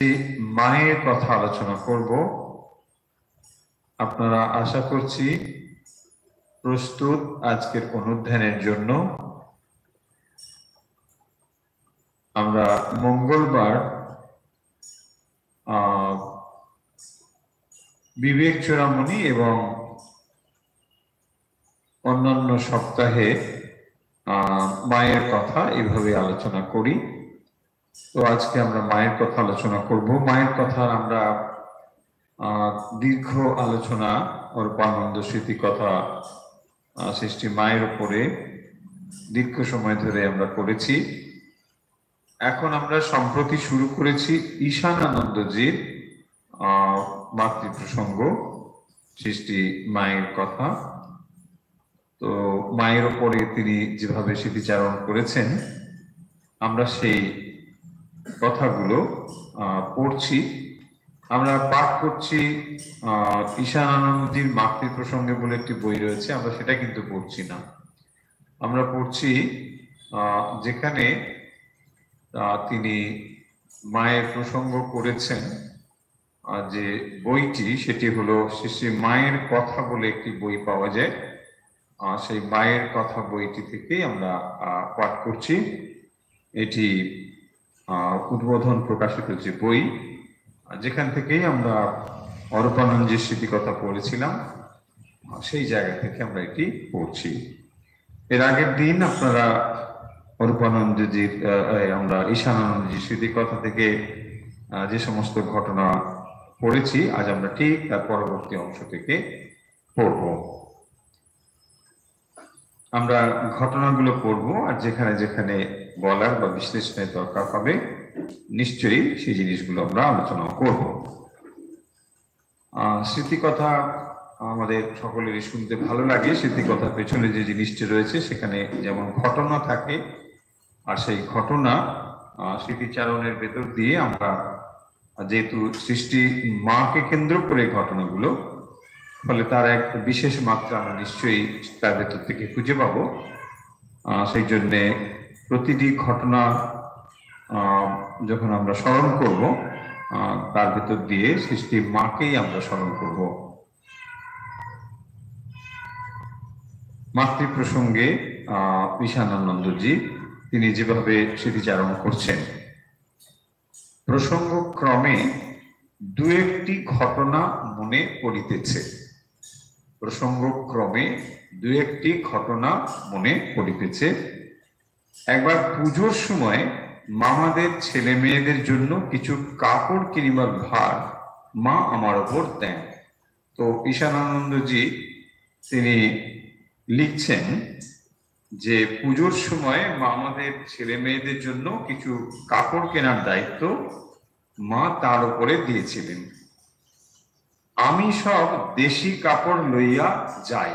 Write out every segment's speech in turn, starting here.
মায়ের কথা আলোচনা করব। আপনারা আশা করছি প্রস্তুত আজকের অনুধ্যানের জন্য। আমরা মঙ্গলবার বিবেক চূড়ামণি এবং অন্যান্য সপ্তাহে মায়ের কথা এভাবে আলোচনা করি। তো আজকে আমরা মায়ের কথা আলোচনা করব। মায়ের কথা আমরা দীর্ঘ আলোচনা অরূপানন্দ স্মৃতি কথা সৃষ্টি মায়ের উপরে দীর্ঘ সময় ধরে আমরা করেছি। এখন আমরা সম্প্রতি শুরু করেছি ঈশানানন্দজির মাতৃ প্রসঙ্গ সৃষ্টি মায়ের কথা। তো মায়ের উপরে তিনি যেভাবে স্মৃতিচারণ করেছেন আমরা সেই কথাগুলো পড়ছি। আমরা পাঠ করছি ঈশানানন্দজির মাতৃ প্রসঙ্গে বলে একটি বই রয়েছে, আমরা সেটা কিন্তু পড়ছি না। আমরা পড়ছি যেখানে তিনি মায়ের প্রসঙ্গ করেছেন যে বইটি, সেটি হলো শ্রী মায়ের কথা বলে একটি বই পাওয়া যায়। সেই মায়ের কথা বইটি থেকেই আমরা পাঠ করছি। এটি উদ্বোধন প্রকাশিত যে বই, যেখান থেকেই আমরা অরূপানন্দের স্মৃতি কথা পড়েছিলাম, সেই জায়গা থেকে আমরা এটি পড়ছি। এর আগের দিন আপনারা অরূপানন্দজির আমরা ঈশানানন্দজির স্মৃতি কথা থেকে যে সমস্ত ঘটনা পড়েছি, আজ আমরা ঠিক তার পরবর্তী অংশ থেকে পড়ব। আমরা ঘটনাগুলো পড়বো, আর যেখানে যেখানে বলার বা বিশ্লেষণের দরকার হবে নিশ্চয়ই সেই জিনিসগুলো আমরা আলোচনা করব। স্মৃতিকথা আমাদের সকলেরই শুনতে ভালো লাগে। স্মৃতিকথার পেছনে যে জিনিসটি রয়েছে সেখানে যেমন ঘটনা থাকে, আর সেই ঘটনা স্মৃতিচারণের ভেতর দিয়ে আমরা, যেহেতু সৃষ্টি মাকে কেন্দ্র করে ঘটনাগুলো, ফলে তার এক বিশেষ মাত্রা আমরা নিশ্চয়ই তার ভেতর থেকে খুঁজে পাবো। সেই জন্যে প্রতিটি ঘটনা যখন আমরা স্মরণ করব, তার ভেতর দিয়ে সৃষ্টি মাকেই আমরা স্মরণ করব। মাতৃ প্রসঙ্গে ঈশানানন্দজি তিনি যেভাবে স্মৃতিচারণ করছেন, প্রসঙ্গক্রমে দু একটি ঘটনা মনে পড়িতেছে। প্রসঙ্গক্রমে দু একটি ঘটনা মনে পড়িতেছে। একবার পুজোর সময় মামাদের ছেলে মেয়েদের জন্য কিছু কাপড় কিনিবার ভার মা আমার ওপর দেন। তো ঈশানানন্দজি তিনি লিখছেন যে পুজোর সময় মামাদের ছেলে মেয়েদের জন্য কিছু কাপড় কেনার দায়িত্ব মা তার উপরে দিয়েছিলেন। আমি সব দেশি কাপড় লইয়া যাই।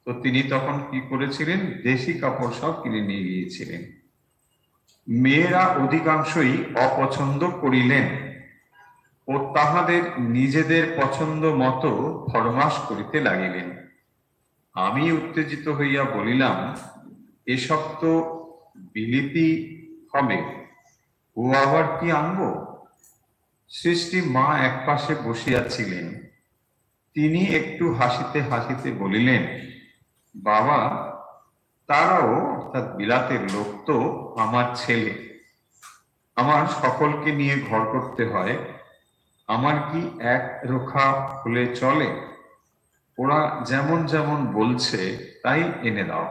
তো তিনি তখন কি করেছিলেন? দেশি কাপড় সব কিনে নিয়ে গিয়েছিলেন। মেয়েরা অধিকাংশই অপছন্দ করিলেন ও তাহাদের নিজেদের পছন্দ মতো ফরমাস করিতে লাগিলেন। আমি উত্তেজিত হইয়া বলিলাম, এসব তো বিলিতি হবে, ও আবার কি আনবো? সৃষ্টি মা এক পাশে বসিয়াছিলেন। তিনি একটু হাসিতে হাসিতে বলিলেন, বাবা, তারাও অর্থাৎ বিলাতের লোক তো আমার ছেলে, আমার সকলকে নিয়ে ঘর করতে হয়, আমার কি এক রোখা হলে চলে? ওরা যেমন যেমন বলছে তাই এনে দাও।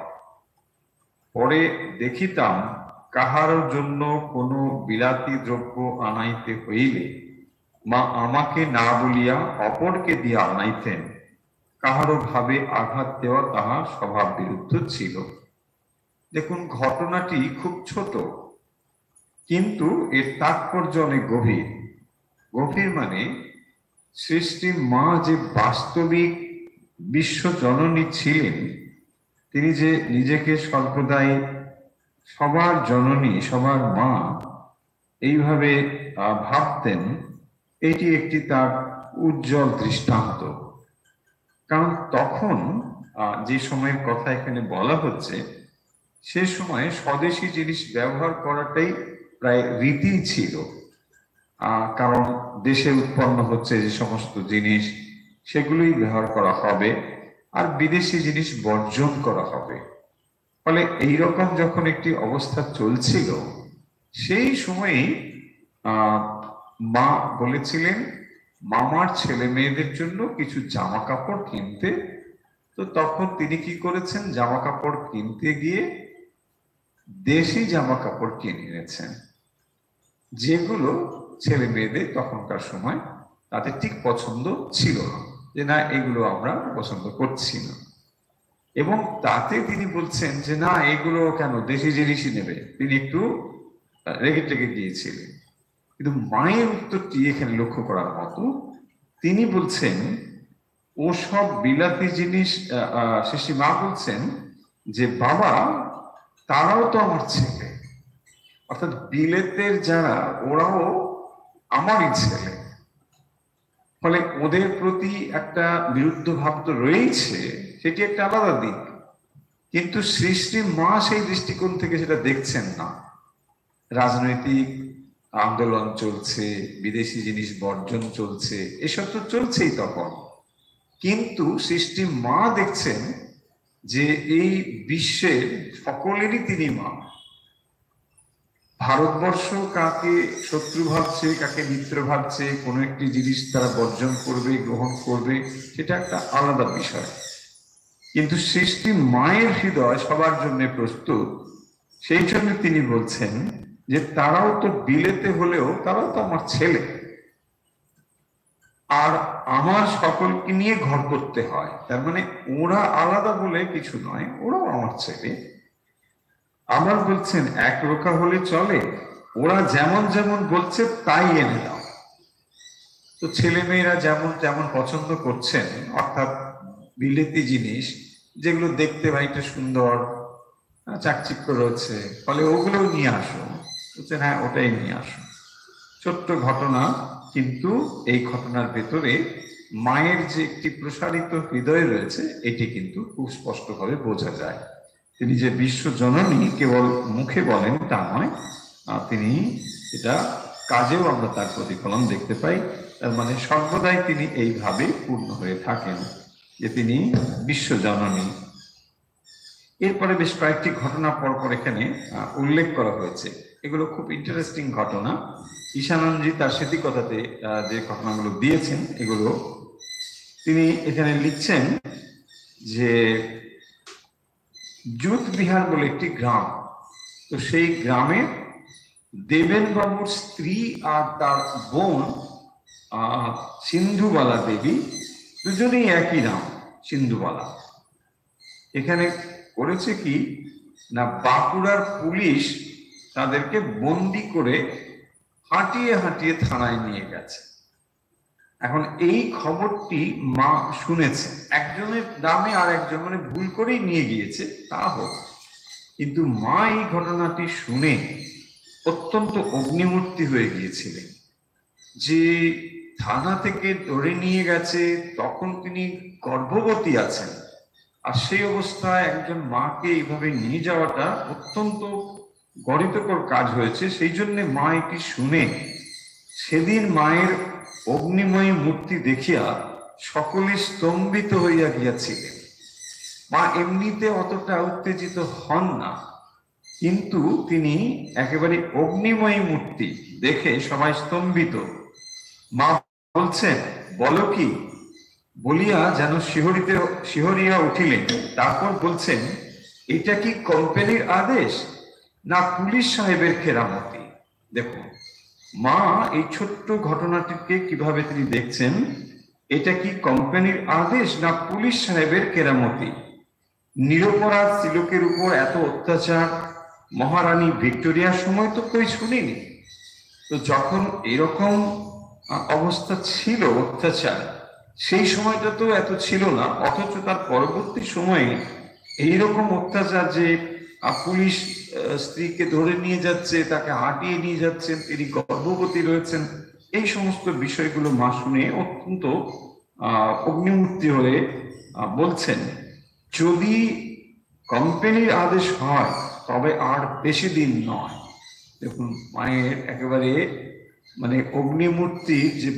পরে দেখিতাম কাহারও জন্য কোনো বিলাতি দ্রব্য আনাইতে হইলে মা আমাকে না বলিয়া অপরকে দিয়া আনাইতেন। কাহারও ভাবে আঘাত দেওয়া তাহার স্বভাব বিরুদ্ধ ছিল। দেখুন, ঘটনাটি খুব ছোট, কিন্তু এর তাৎপর্য অনেক গভীর। গভীর মানে সৃষ্টি মা যে বাস্তবিক বিশ্ব জননী ছিলেন, তিনি যে নিজেকে সর্বদাই সবার জননী, সবার মা এইভাবে ভাবতেন, এটি একটি তার উজ্জ্বল দৃষ্টান্ত। কারণ তখন যে সময়ের কথা এখানে বলা হচ্ছে, সে সময় স্বদেশী জিনিস ব্যবহার করাটাই প্রায় রীতি ছিল। কারণ দেশে উৎপন্ন হচ্ছে যে সমস্ত জিনিস সেগুলোই ব্যবহার করা হবে, আর বিদেশি জিনিস বর্জন করা হবে। ফলে এইরকম যখন একটি অবস্থা চলছিল, সেই সময়েই মা বলেছিলেন মামার ছেলে মেয়েদের জন্য কিছু জামা কাপড় কিনতে। তো তখন তিনি কি করেছেন, জামা কাপড় কিনতে গিয়ে দেশি জামা কাপড় কিনে এনেছেন, যেগুলো ছেলে মেয়েদের তখনকার সময় তাদের ঠিক পছন্দ ছিল না, যে না এগুলো আমরা পছন্দ করছি না। এবং তাতে তিনি বলছেন যে না এগুলো কেন, দেশি জিনিসই নেবে। তিনি একটু রেগে টেগে গিয়েছিলেন। কিন্তু মায়ের উত্তরটি এখানে লক্ষ্য করার মতো। তিনি বলছেন ও সব বিলাতি জিনিস, শেষে মা বলছেন যে বাবা তারাও তো আমার ছেলে, অর্থাৎ বিলেতের যারা ওরাও আমারই ছেলে। ফলে ওদের প্রতি একটা বিরুদ্ধ ভাব তো রয়েছে, সেটি একটা আলাদা দিক, কিন্তু সৃষ্টির মা সেই দৃষ্টিকোণ থেকে সেটা দেখছেন না। রাজনৈতিক আন্দোলন চলছে, বিদেশি জিনিস বর্জন চলছে, এসব তো চলছেই তখন, কিন্তু সৃষ্টির মা দেখছেন যে এই বিশ্বের সকলেরই তিনি মা। ভারতবর্ষ কাকে শত্রু ভাবছে, কাকে মিত্র ভাবছে, কোনো একটি জিনিস তারা বর্জন করবে, গ্রহণ করবে, সেটা একটা আলাদা বিষয়। কিন্তু সৃষ্টি মায়ের হৃদয় সবার জন্য প্রস্তুত। সেই জন্য তিনি বলছেন যে তারাও তো বিলেতে হলেও তারাও তো আমার ছেলে, আর আমার সকলকে নিয়ে ঘর করতে হয়। তার মানে ওরা আলাদা বলে কিছু নয়, ওরাও আমার ছেলে। আবার বলছেন এক রোকা হলে চলে, ওরা যেমন যেমন বলছে তাই এনে দাও। তো ছেলে মেয়েরা যেমন যেমন পছন্দ করছেন, অর্থাৎ বিলেতি জিনিস যেগুলো দেখতে ভাইটা সুন্দর, চাকচিক্য রয়েছে, ফলে ওগুলো নিয়ে আসো। বলছেন হ্যাঁ ওটাই নিয়ে আসো। ছোট্ট ঘটনা, কিন্তু এই ঘটনার ভেতরে মায়ের যে একটি প্রসারিত হৃদয় রয়েছে এটি কিন্তু খুব স্পষ্টভাবে বোঝা যায়। তিনি যে বিশ্ব জননী কেবল মুখে বলেন তা নয়, তিনি এটা কাজেও আমরা তার প্রতিফলন দেখতে পাই। তার মানে সর্বদাই তিনি এইভাবে পূর্ণ হয়ে থাকেন যে তিনি বিশ্ব জননী। এরপরে বেশ কয়েকটি ঘটনা পরপর এখানে উল্লেখ করা হয়েছে, এগুলো খুব ইন্টারেস্টিং ঘটনা। ঈশানন্দজি তার স্মৃতিকথাতে যে ঘটনাগুলো দিয়েছেন এগুলো তিনি এখানে লিখছেন যে জুত বিহার বলে একটি গ্রাম, তো সেই গ্রামে দেবেন বাবুর স্ত্রী আর তার বোন সিন্ধুবালা দেবী, দুজনেই একই নাম সিন্ধুবালা। এখানে করেছে কি না, বাঁকুড়ার পুলিশ তাদেরকে বন্দি করে হাঁটিয়ে হাঁটিয়ে থানায় নিয়ে গেছে। এখন এই খবরটি মা শুনেছে, একজনের নামে আর একজন মানে ভুল করেই নিয়ে গিয়েছে তা হোক, কিন্তু মা এই ঘটনাটি শুনে অত্যন্ত অগ্নিমূর্তি হয়ে গিয়েছিলেন যে থানা থেকে ধরে নিয়ে গেছে, তখন তিনি গর্ভবতী আছেন, আর সেই অবস্থায় একজন মাকে এইভাবে নিয়ে যাওয়াটা অত্যন্ত গরিতকর কাজ হয়েছে। সেই জন্য মা এটি শুনে সেদিন মায়ের অগ্নিময়ী মূর্তি দেখিয়া সকলে স্তম্ভিত হইয়া গিয়াছিলেন। মা এমনিতে অতটা উত্তেজিত হন না, কিন্তু তিনি একেবারে অগ্নিময়ী মূর্তি দেখে সবাই স্তম্ভিত। মা বলছেন বলো কি বলিয়া যেন শিহরিয়া উঠিলেন। তারপর বলছেন এটা কি কোম্পানির আদেশ না পুলিশ সাহেবের কেরামতি? দেখুন মা এই ছোট্ট ঘটনাটিকে কিভাবে তিনি দেখছেন, এটা কি কোম্পানির আদেশ না পুলিশ সাহেবের কেরামতি? নিরপরাধ তিলকের উপর এত অত্যাচার মহারানী ভিক্টোরিয়ার সময় তো কই শুনিনি। তো যখন এরকম অবস্থা ছিল অত্যাচার, সেই সময়টা তো এত ছিল না, অথচ তার পরবর্তী সময়ে এইরকম অত্যাচার যে পুলিশ স্ত্রীকে ধরে নিয়ে যাচ্ছে, তাকে হাঁটিয়ে নিয়ে যাচ্ছেন, তিনি গর্ভবতী রয়েছেন, এই সমস্ত বিষয়গুলো মা শুনে অত্যন্ত অগ্নিমূর্তি হয়ে বলছেন যদি কোম্পানির আদেশ হয় তবে আর বেশি দিন নয়। দেখুন মায়ের একেবারে মানে অগ্নিমূর্তির যে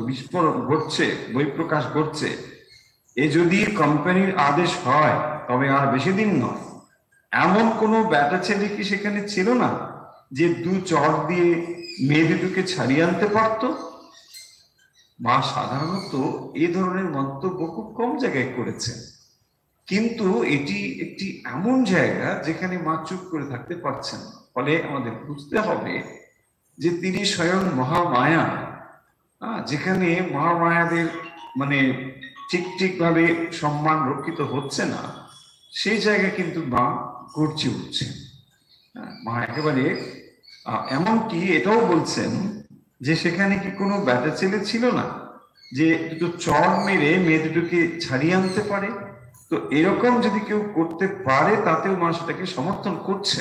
বিস্ফোরণ ঘটছে, বহিঃপ্রকাশ ঘটছে, এ যদি কোম্পানির আদেশ হয় তবে আর বেশি দিন নয়। এমন কোনো ব্যাটা ছেলে কি সেখানে ছিল না যে দু চট দিয়ে মেয়ে দুটোকে ছাড়িয়ে আনতে পারত? মা সাধারণত এ ধরনের মন্তব্য খুব কম জায়গায় করেছেন, কিন্তু এটি একটি এমন জায়গা যেখানে মা চুপ করে থাকতে পারছেন না। ফলে আমাদের বুঝতে হবে যে তিনি স্বয়ং মহামায়া, যেখানে মহামায়াদের মানে ঠিক ভাবে সম্মান রক্ষিত হচ্ছে না, সেই জায়গা কিন্তু মা গর্জে উঠছে। মা একেবারে এমনকি এটাও বলছেন যে সেখানে কি কোনো ব্যাটা ছেলে ছিল না যে দুটো চড় মেরে মেয়ে দুটোকে ছাড়িয়ে আনতে পারে? তো এরকম যদি কেউ করতে পারে তাতেও মা সেটাকে সমর্থন করছে,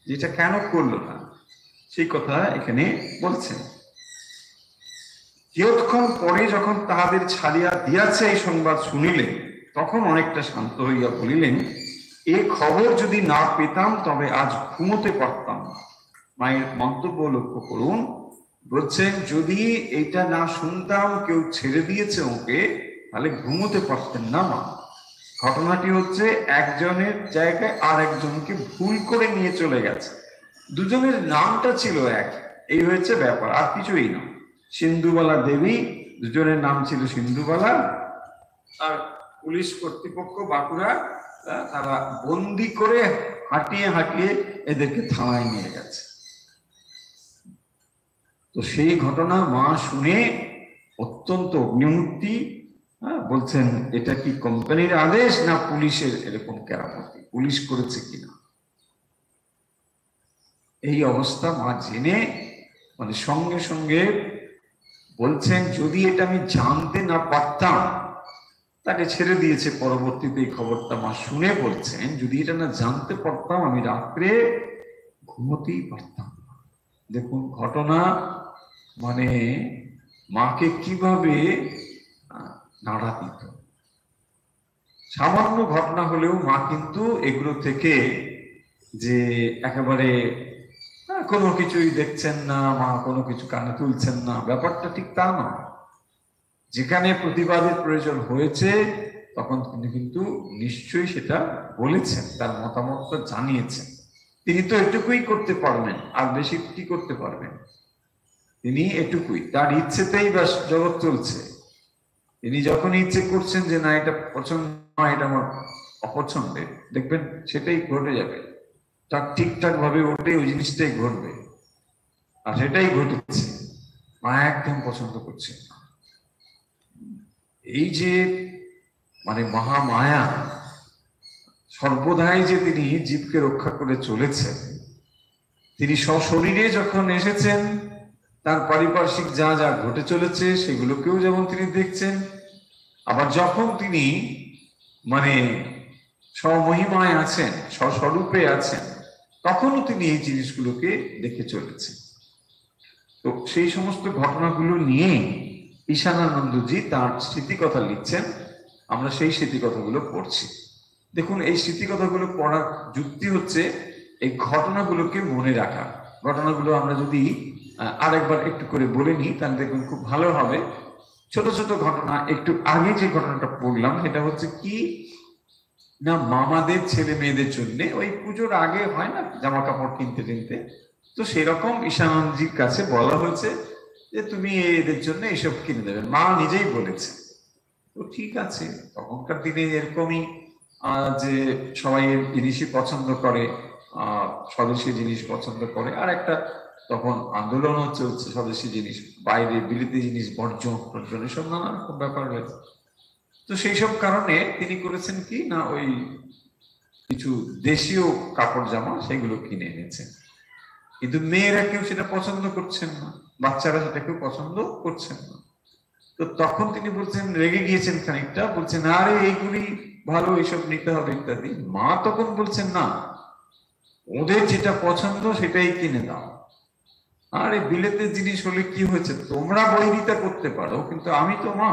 যেটা কেন করলো না সেই কথা এখানে বলছেন। কিয়ৎক্ষণ পরে যখন তাহাদের ছাড়িয়া দিয়াছে এই সংবাদ শুনিলেন, তখন অনেকটা শান্ত হইয়া বলিলেন, এ খবর যদি না পেতাম তবে আজ ঘুমোতে পারতাম না। মায়ের মন্তব্য লক্ষ্য করুন, বলছেন যদি এটা না শুনতাম কেউ ছেড়ে দিয়েছে ওকে, তাহলে ঘুমোতে পারতেন না মা। ঘটনাটি হচ্ছে একজনের জায়গায় আর একজনকে ভুল করে নিয়ে চলে গেছে, দুজনের নামটা ছিল এক, এই হয়েছে ব্যাপার, আর কিছুই না। সিন্ধুবালা দেবী, দুজনের নাম ছিল সিন্ধুবালা, আর পুলিশ কর্তৃপক্ষ বাঁকুড়া তারা বন্দি করে হাঁটিয়ে এদেরকে থানায় নিয়ে গেছে। তো সেই ঘটনা মা শুনে অত্যন্ত অগ্নিমূর্তি, বলছেন এটা কি কোম্পানির আদেশ না পুলিশের এরকম কেরামতি, পুলিশ করেছে কিনা। এই অবস্থা মা জেনে মানে সঙ্গে সঙ্গে বলছেন যদি এটা আমি জানতে না পারতাম, তাকে ছেড়ে দিয়েছে। পরবর্তীতে এই খবরটা মা শুনে বলছেন যদি এটা না জানতে পারতাম আমি রাত্রে ঘুমোতেই পারতাম না। দেখুন ঘটনা মানে মাকে কিভাবে নাড়া দিত। সামান্য ঘটনা হলেও মা কিন্তু এগুলো থেকে যে একেবারে কোনো কিছুই দেখছেন না, মা কোনো কিছু কানে তুলছেন না, ব্যাপারটা ঠিক তা নয়। যেখানে প্রতিবাদের প্রয়োজন হয়েছে তখন তিনি কিন্তু নিশ্চয়ই সেটা বলেছেন, তার মতামতটা জানিয়েছেন। তিনি তো এটুকুই করতে পারবেন, আর বেশি কি করতে পারবেন? তিনি এটুকুই, তার ইচ্ছেতেই ব্যাস জগৎ চলছে। তিনি যখন ইচ্ছে করছেন যে না এটা পছন্দ নয়, এটা আমার অপছন্দের, দেখবেন সেটাই ঘটে যাবে, তার ঠিকঠাক ভাবে ওটাই ওই জিনিসটাই ঘটবে। আর সেটাই ঘটেছে, মা একদম পছন্দ করছেন না। এই যে মানে মহামায়া সর্বদাই যে তিনি জীবকে রক্ষা করে চলেছেন, তিনি সশরীরে যখন এসেছেন তার পারিপার্শ্বিক যা যা ঘটে চলেছে সেগুলোকেও যেমন তিনি দেখছেন, আবার যখন তিনি মানে স্বমহিমায় আছেন, স্বস্বরূপে আছেন, তখনও তিনি এই জিনিসগুলোকে দেখে চলেছেন। তো সেই সমস্ত ঘটনাগুলো নিয়ে ঈশানানন্দজি তার স্মৃতিকথা লিখছেন, আমরা সেই স্মৃতিকথাগুলো পড়ছি। দেখুন এই স্মৃতিকথাগুলো পড়ার যুক্তি হচ্ছে এই ঘটনাগুলোকে মনে রাখা। ঘটনাগুলো আমরা যদি আরেকবার একটু করে বলে নিই তাহলে দেখুন খুব ভালো হবে। ছোট ছোট ঘটনা, একটু আগে যে ঘটনাটা পড়লাম সেটা হচ্ছে কি না, মামাদের ছেলে মেয়েদের জন্য ওই পুজোর আগে হয় না জামা কাপড় কিনতে, তো সেরকম ঈশানন্দজির কাছে বলা হয়েছে যে তুমি এদের জন্য এসব কিনে দেবেন। মা নিজেই বলেছে, তো ঠিক আছে। তখনকার দিনে এরকমই যে সবাই জিনিসই পছন্দ করে, স্বদেশী জিনিস পছন্দ করে, আর একটা তখন আন্দোলনও চলছে স্বদেশী জিনিস, বাইরে বিলিতি জিনিস বর্জন এসব নানা রকম ব্যাপার রয়েছে। তো সেই সব কারণে তিনি করেছেন কি না ওই কিছু দেশীয় কাপড় জামা সেগুলো কিনে এনেছেন, কিন্তু মেয়েরা কেউ সেটা পছন্দ করছেন না, বাচ্চারা সেটা কেউ পছন্দ করছেন না। তো তখন তিনি বলছেন, রেগে গিয়েছেন খানিকটা, বলছেন আরে এইগুলি ভালো, এইসব নিতে হবে ইত্যাদি। মা তখন বলছেন না, ওদের যেটা পছন্দ সেটাই কিনে দাও। আরে বিলেতের জিনিস হলে কি হয়েছে, তোমরা বৈরিতা করতে পারো, কিন্তু আমি তো মা,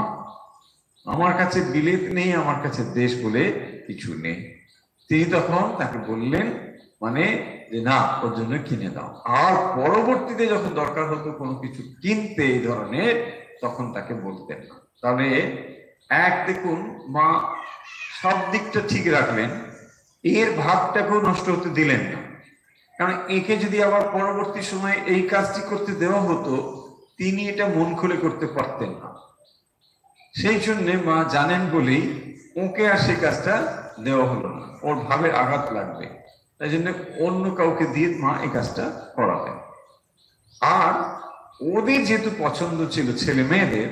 আমার কাছে বিলেত নেই, আমার কাছে দেশ বলে কিছু নেই। তিনি তখন তাকে বললেন মানে যে না ওর জন্য কিনে দাও। আর পরবর্তীতে যখন দরকার হতো কোনো কিছু কিনতে এই ধরনের, তখন তাকে বলতেন না। তাহলে এক দেখুন, মা সব দিকটা ঠিক রাখলেন, এর ভাবটাকেও নষ্ট হতে দিলেন না। কারণ একে যদি আবার পরবর্তী সময়ে এই কাজটি করতে দেওয়া হতো, তিনি এটা মন খুলে করতে পারতেন না। সেই জন্য মা জানেন বলেই ওকে আর সেই কাজটা দেওয়া হলো না, ওর ভাবে আঘাত লাগবে, তাই জন্য অন্য কাউকে দিয়ে মা এই কাজটা করাবেন। আর ওদের যেহেতু পছন্দ ছিল ছেলে মেয়েদের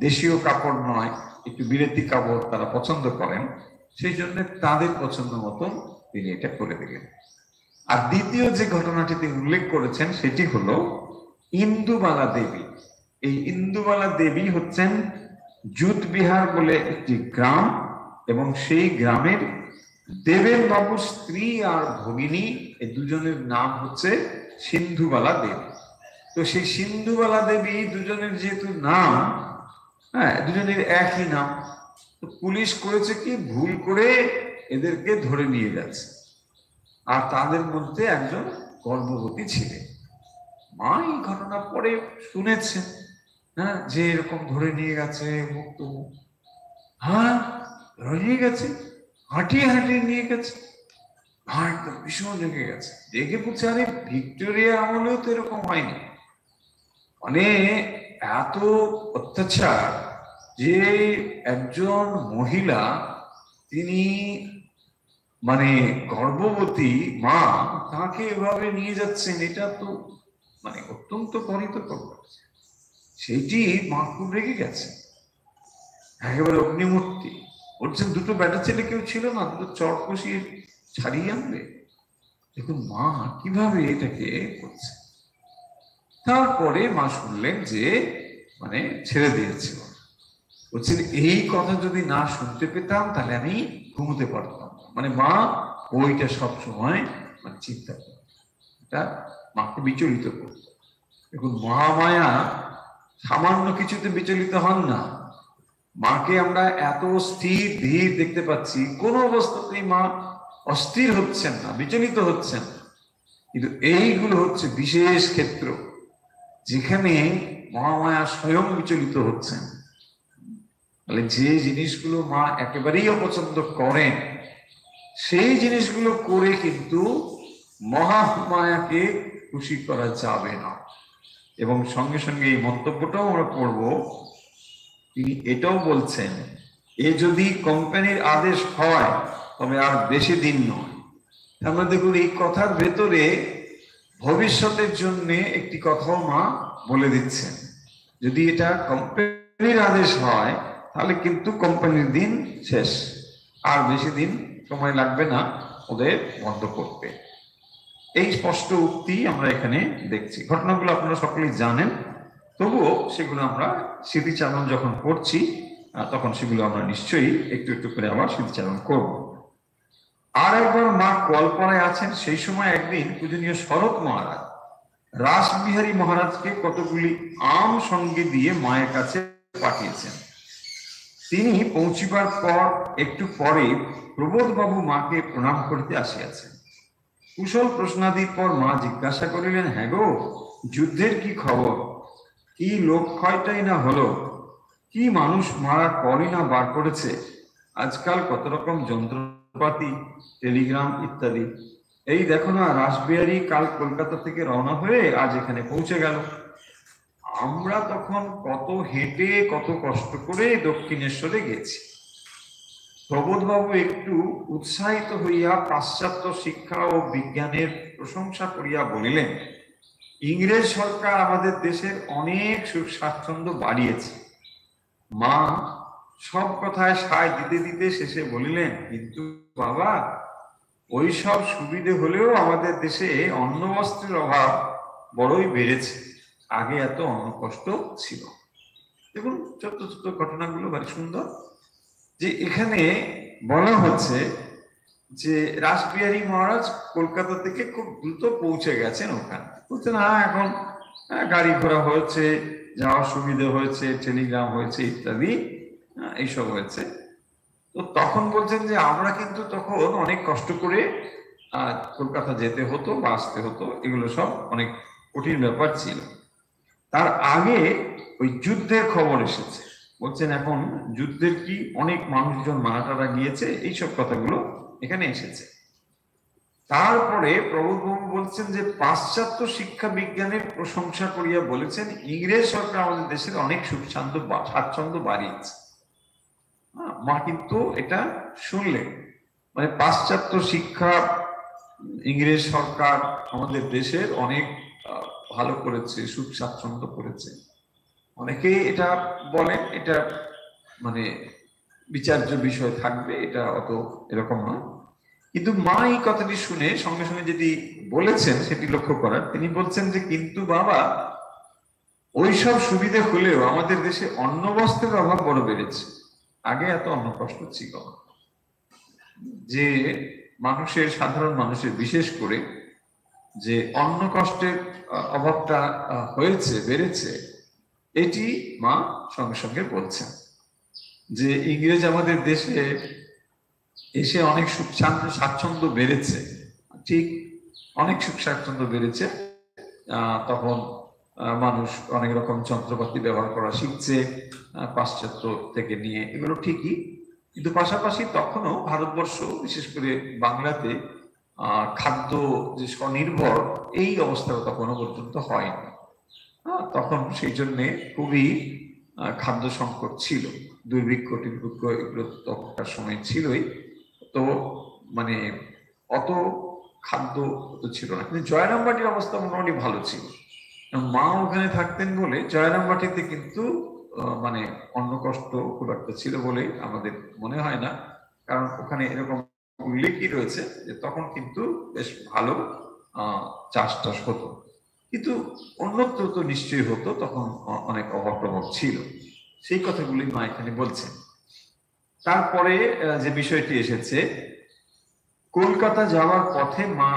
দেশীয় কাপড় নয়, একটু বিলেতি কাপড় তারা পছন্দ করেন, সেই জন্য তাদের পছন্দ মতন তিনি এটা করে দিলেন। আর দ্বিতীয় যে ঘটনাটি তিনি উল্লেখ করেছেন সেটি হলো ইন্দুবালা দেবী। এই ইন্দুবালা দেবী হচ্ছেন জুতবিহার বলে একটি গ্রাম, এবং সেই গ্রামের দেবেন বাবুর স্ত্রী আর ভগিনী, এই দুজনের নাম হচ্ছে সিন্ধুবালা দেবী। তো সেই সিন্ধুবালা দেবী দুজনের যেহেতু নাম, হ্যাঁ দুজনের একই নাম, তো পুলিশ করেছে কি ভুল করে এদেরকে ধরে নিয়ে যাচ্ছে। আর তাদের মধ্যে একজন গর্ভবতী ছিলেন। মা এই ঘটনা পরে শুনেছেন, হ্যাঁ যে এরকম ধরে নিয়ে গেছে, মুক্ত হ্যাঁ ধরে নিয়ে গেছে, হাঁটিয়ে হাঁটিয়ে নিয়ে গেছে। মা একদম ভীষণ রেগে গেছে, রেগে বলছে আরে ভিক্টোরিয়া আমলেও তো এরকম হয়নি। মানে এত অত্যাচার যে একজন মহিলা, তিনি মানে গর্ভবতী মা, তাকে এভাবে নিয়ে যাচ্ছেন, এটা তো মানে অত্যন্ত করিতকর। সেইটি মা খুব রেগে গেছে, একেবারে অগ্নিমূর্তি বলছেন দুটো বেটা ছেলে কেউ ছিল না, দুটো চট কষিয়ে ছাড়িয়ে আনবে। দেখুন মা কিভাবে এটাকে করছে। তারপরে মা শুনলেন যে মানে ছেড়ে দিয়েছিল। বলছেন এই কথা যদি না শুনতে পেতাম তাহলে আমি ঘুমোতে পারতাম। মানে মা ওইটা সবসময় মানে চিন্তা করত, এটা মাকে বিচলিত করত। দেখুন মহামায়া সামান্য কিছুতে বিচলিত হন না। মাকে আমরা এত স্থির ধীর দেখতে পাচ্ছি, কোন অবস্থাতেই মা অস্থির হচ্ছেন না, বিচলিত হচ্ছেন। কিন্তু এইগুলো হচ্ছে বিশেষ ক্ষেত্র যেখানে মহামায়া স্বয়ং বিচলিত হচ্ছেন। তাহলে যে জিনিসগুলো মা একেবারেই অপছন্দ করেন, সেই জিনিসগুলো করে কিন্তু মহামায়াকে খুশি করা যাবে না। এবং সঙ্গে সঙ্গে এই মন্তব্যটাও আমরা পড়বো, তিনি এটাও বলছেন এ যদি কোম্পানির আদেশ হয় তবে আর বেশি দিন নয়। আমরা দেখুন এই কথার ভেতরে ভবিষ্যতের জন্য একটি কথাও মা বলে দিচ্ছেন, যদি এটা কোম্পানির আদেশ হয় তাহলে কিন্তু কোম্পানির দিন শেষ, আর বেশি দিন সময় লাগবে না ওদের বন্ধ করতে। এই স্পষ্ট উক্তি আমরা এখানে দেখছি। ঘটনাগুলো আপনারা সকলেই জানেন, তবুও সেগুলো আমরা স্মৃতিচারণ যখন করছি তখন সেগুলো আমরা নিশ্চয়ই একটু একটু করে আবার স্মৃতিচারণ করব। আর একবার মা কল্পনায় আছেন, সেই সময় একদিন পূজনীয় শরৎ মহারাজ রাসবিহারী মহারাজকে কতগুলি আম সঙ্গে দিয়ে মায়ের কাছে পাঠিয়েছেন। তিনি পৌঁছিবার পর একটু পরে প্রবোধবাবু মাকে প্রণাম করিতে আসিয়াছেন। কুশল প্রশ্নাদির পর মা জিজ্ঞাসা করিলেন, হ্যাঁ গো, যুদ্ধের কি খবর? কি লোক ক্ষয়টাই না হলো, কি মানুষ মারা কলই না বার করেছে, আজকাল কত রকম যন্ত্রপাতি, টেলিগ্রাম ইত্যাদি। এই দেখো না, রাসবিহারী কাল কলকাতা থেকে রওনা হয়ে আজ এখানে পৌঁছে গেল। আমরা তখন কত হেঁটে কত কষ্ট করে দক্ষিণেশ্বরে গেছি। প্রবোধবাবু একটু উৎসাহিত হইয়া পাশ্চাত্য শিক্ষা ও বিজ্ঞানের প্রশংসা করিয়া বলিলেন, ইংরেজ সরকার আমাদের দেশের অনেক সুখ স্বাচ্ছন্দ্য বাড়িয়েছে। মা সব কথায় সায় দিতে দিতে শেষে বলিলেন, কিন্তু বাবা ওই সব সুবিধে হলেও আমাদের দেশে অন্ন বস্ত্রের অভাব বড়ই বেড়েছে, আগে এত অন্ন কষ্ট ছিল। দেখুন ছোট্ট ছোট্ট ঘটনাগুলো ভারী সুন্দর, যে এখানে বলা হচ্ছে যে রাসবিহারী মহারাজ কলকাতা থেকে খুব দ্রুত পৌঁছে গেছেন ওখানে। বলছেন হ্যাঁ এখন গাড়ি ঘোড়া হয়েছে, যাওয়ার সুবিধা হয়েছে, টেলিগ্রাম হয়েছে ইত্যাদি এইসব হয়েছে। তো তখন বলছেন যে আমরা কিন্তু তখন অনেক কষ্ট করে কলকাতা যেতে হতো বা আসতে হতো, এগুলো সব অনেক কঠিন ব্যাপার ছিল। তার আগে ওই যুদ্ধের খবর এসেছে, বলছেন এখন যুদ্ধের কি, অনেক মানুষজন মারা টারা গিয়েছে, এইসব কথাগুলো এখানে এসেছে। তারপরে প্রবোধবাবু বলছেন যে পাশ্চাত্য শিক্ষা বিজ্ঞানের প্রশংসা করিয়া বলেছেন ইংরেজ সরকার আমাদের দেশের অনেক সুখ স্বাচ্ছন্দ্য বাড়িয়েছে। মা কিন্তু এটা শুনলেন, মানে পাশ্চাত্য শিক্ষা ইংরেজ সরকার আমাদের দেশের অনেক ভালো করেছে, সুখ স্বাচ্ছন্দ্য করেছে। অনেকেই এটা বলেন, এটা মানে বিচার্য বিষয় থাকবে, এটা অত এরকম নয়। কিন্তু মা এই কথাটি শুনে সঙ্গে সঙ্গে যেটি বলেছেন সেটি লক্ষ্য করার, তিনি বলছেন যে কিন্তু বাবা, ওইসব সুবিধে হলেও আমাদের দেশে অন্ন বস্ত্রের অভাব বড় বেড়েছে। আগে এত অন্ন কষ্ট ছিল না, যে মানুষের, সাধারণ মানুষের বিশেষ করে যে অন্ন কষ্টের অভাবটা হয়েছে, বেড়েছে, এটি মা সঙ্গে সঙ্গে বলছেন। যে ইংরেজ আমাদের দেশে এসে অনেক সুখ স্বাচ্ছন্দ্য বেড়েছে, ঠিক অনেক সুখ স্বাচ্ছন্দ্য বেড়েছে। তখন মানুষ অনেক রকম যন্ত্রপাতি ব্যবহার করা শিখছে পাশ্চাত্য থেকে নিয়ে, এগুলো ঠিকই। কিন্তু পাশাপাশি তখনও ভারতবর্ষ, বিশেষ করে বাংলাতে খাদ্য যে স্বনির্ভর, এই অবস্থা তখনও পর্যন্ত হয়নি। তখন সেই জন্যে খুবই খাদ্য সংকট ছিল, দুর্ভিক্ষ টির্ভিক্ষ এগুলো তখনকার সময় ছিলই। তো মানে অত খাদ্য তো ছিল না, কিন্তু জয়রামবাটির অবস্থা মোটামুটি ভালো ছিল। মা ওখানে থাকতেন বলে জয়রামবাটিতে কিন্তু মানে অন্ন কষ্ট খুব একটা ছিল বলে আমাদের মনে হয় না, কারণ ওখানে এরকম উল্লেখই রয়েছে যে তখন কিন্তু বেশ ভালো চাষ টাস হতো। কিন্তু অন্যত্র তো নিশ্চয়ই হতো, তখন অনেক অভাব প্রভাব ছিল, সেই কথাগুলি মা এখানে বলছেন। তারপরে যে বিষয়টি এসেছে, কলকাতা যাওয়ার পথে মা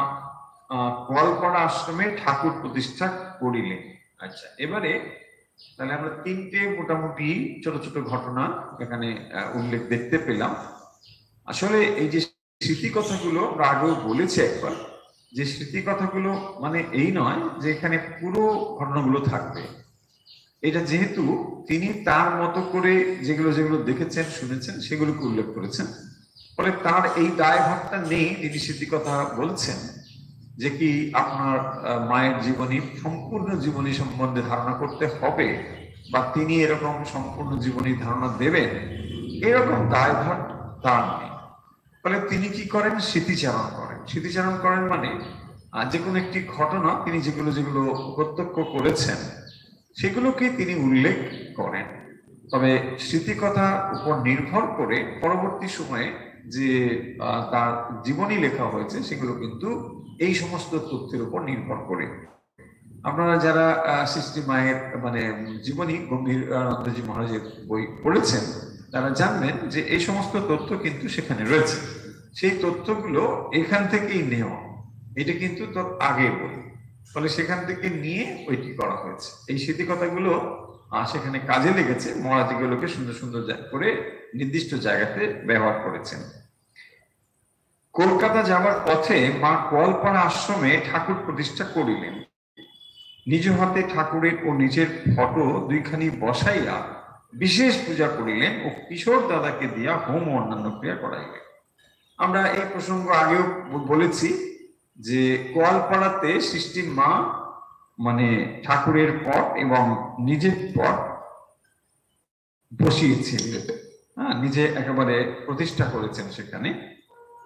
গোয়ালপাড়া আশ্রমে ঠাকুর প্রতিষ্ঠা করিলেন। আচ্ছা, এবারে তাহলে আমরা তিনটে মোটামুটি ছোট ছোট ঘটনা এখানে উল্লেখ দেখতে পেলাম। আসলে এই যে স্মৃতি কথাগুলো আমরা আগেও বলেছি একবার, যে স্মৃতি কথাগুলো মানে এই নয় যে এখানে পুরো ঘটনাগুলো থাকবে। এটা যেহেতু তিনি তার মতো করে যেগুলো যেগুলো দেখেছেন শুনেছেন সেগুলোকে উল্লেখ করেছেন, ফলে তার এই দায়ভারটা নেই। তিনি স্মৃতি কথা বলছেন যে কি আপনার মায়ের জীবনী, সম্পূর্ণ জীবনী সম্বন্ধে ধারণা করতে হবে, বা তিনি এরকম সম্পূর্ণ জীবনী ধারণা দেবেন, এরকম দায়ভার তার নেই। ফলে তিনি কি করেন, স্মৃতিচারণ করেন। স্মৃতিচারণ করেন মানে যে কোনো একটি ঘটনা তিনি যেগুলো যেগুলো প্রত্যক্ষ করেছেন সেগুলোকে তিনি উল্লেখ করেন। তবে স্মৃতিকথার উপর নির্ভর করে পরবর্তী সময়ে যে তার জীবনী লেখা হয়েছে সেগুলো কিন্তু এই সমস্ত তথ্যের উপর নির্ভর করে। আপনারা যারা সৃষ্টি মায়ের মানে জীবনী গম্ভীরানন্দজি মহারাজের বই পড়েছেন তারা জানবেন যে এই সমস্ত তথ্য কিন্তু সেখানে রয়েছে। সেই তথ্যগুলো এখান থেকেই নেওয়া, এটা কিন্তু তোর আগে বই, ফলে সেখান থেকে নিয়ে ওইটি করা হয়েছে। এই স্মৃতিকথাগুলো সেখানে কাজে লেগেছে, মহারাজ এগুলোকে সুন্দর সুন্দর করে নির্দিষ্ট জায়গাতে ব্যবহার করেছেন। কলকাতা যাওয়ার পথে মা গোয়ালপাড়া আশ্রমে ঠাকুর প্রতিষ্ঠা করিলেন। নিজ হাতে ঠাকুরের ও নিজের ফটো দুইখানি বসাইয়া বিশেষ পূজা করিলেন ও কিশোর দাদাকে দিয়া হোম ও অন্যান্য ক্রিয়া করাইলেন। আমরা এই প্রসঙ্গ আগেও বলেছি যে গোয়ালপাড়াতে সৃষ্টির মা মানে ঠাকুরের পট এবং নিজের পট বসিয়েছিলেন, নিজে একেবারে প্রতিষ্ঠা করেছেন সেখানে।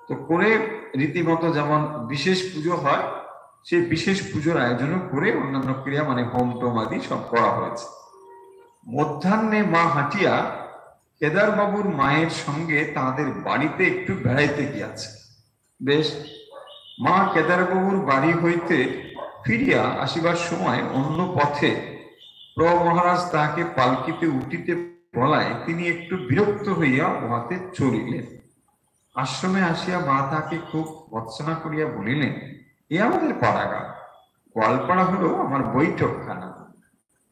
তো করে রীতিমতো যেমন বিশেষ পুজো হয়, সেই বিশেষ পুজোর আয়োজনও করে অন্যান্য ক্রিয়া মানে হোম টোম আদি সব করা হয়েছে। মধ্যাহ্নে মা হাঁটিয়া কেদার বাবুর মায়ের সঙ্গে তাদের বাড়িতে একটু বেড়াইতে গিয়াছে। বেশ, মা কেদার বাবুর বাড়ি হইতে ফিরিয়া আসিবার সময় অন্য পথে মহারাজ তাহাকে পালকিতে উঠিতে বলায় তিনি একটু বিরক্ত হইয়া উহাতে চলিলেন। আশ্রমে আসিয়া মা তাকে খুব ভর্ৎসনা করিয়া বলিলেন, এ আমাদের পাড়াগাঁ, গোয়ালপাড়া হলো আমার বৈঠকখানা।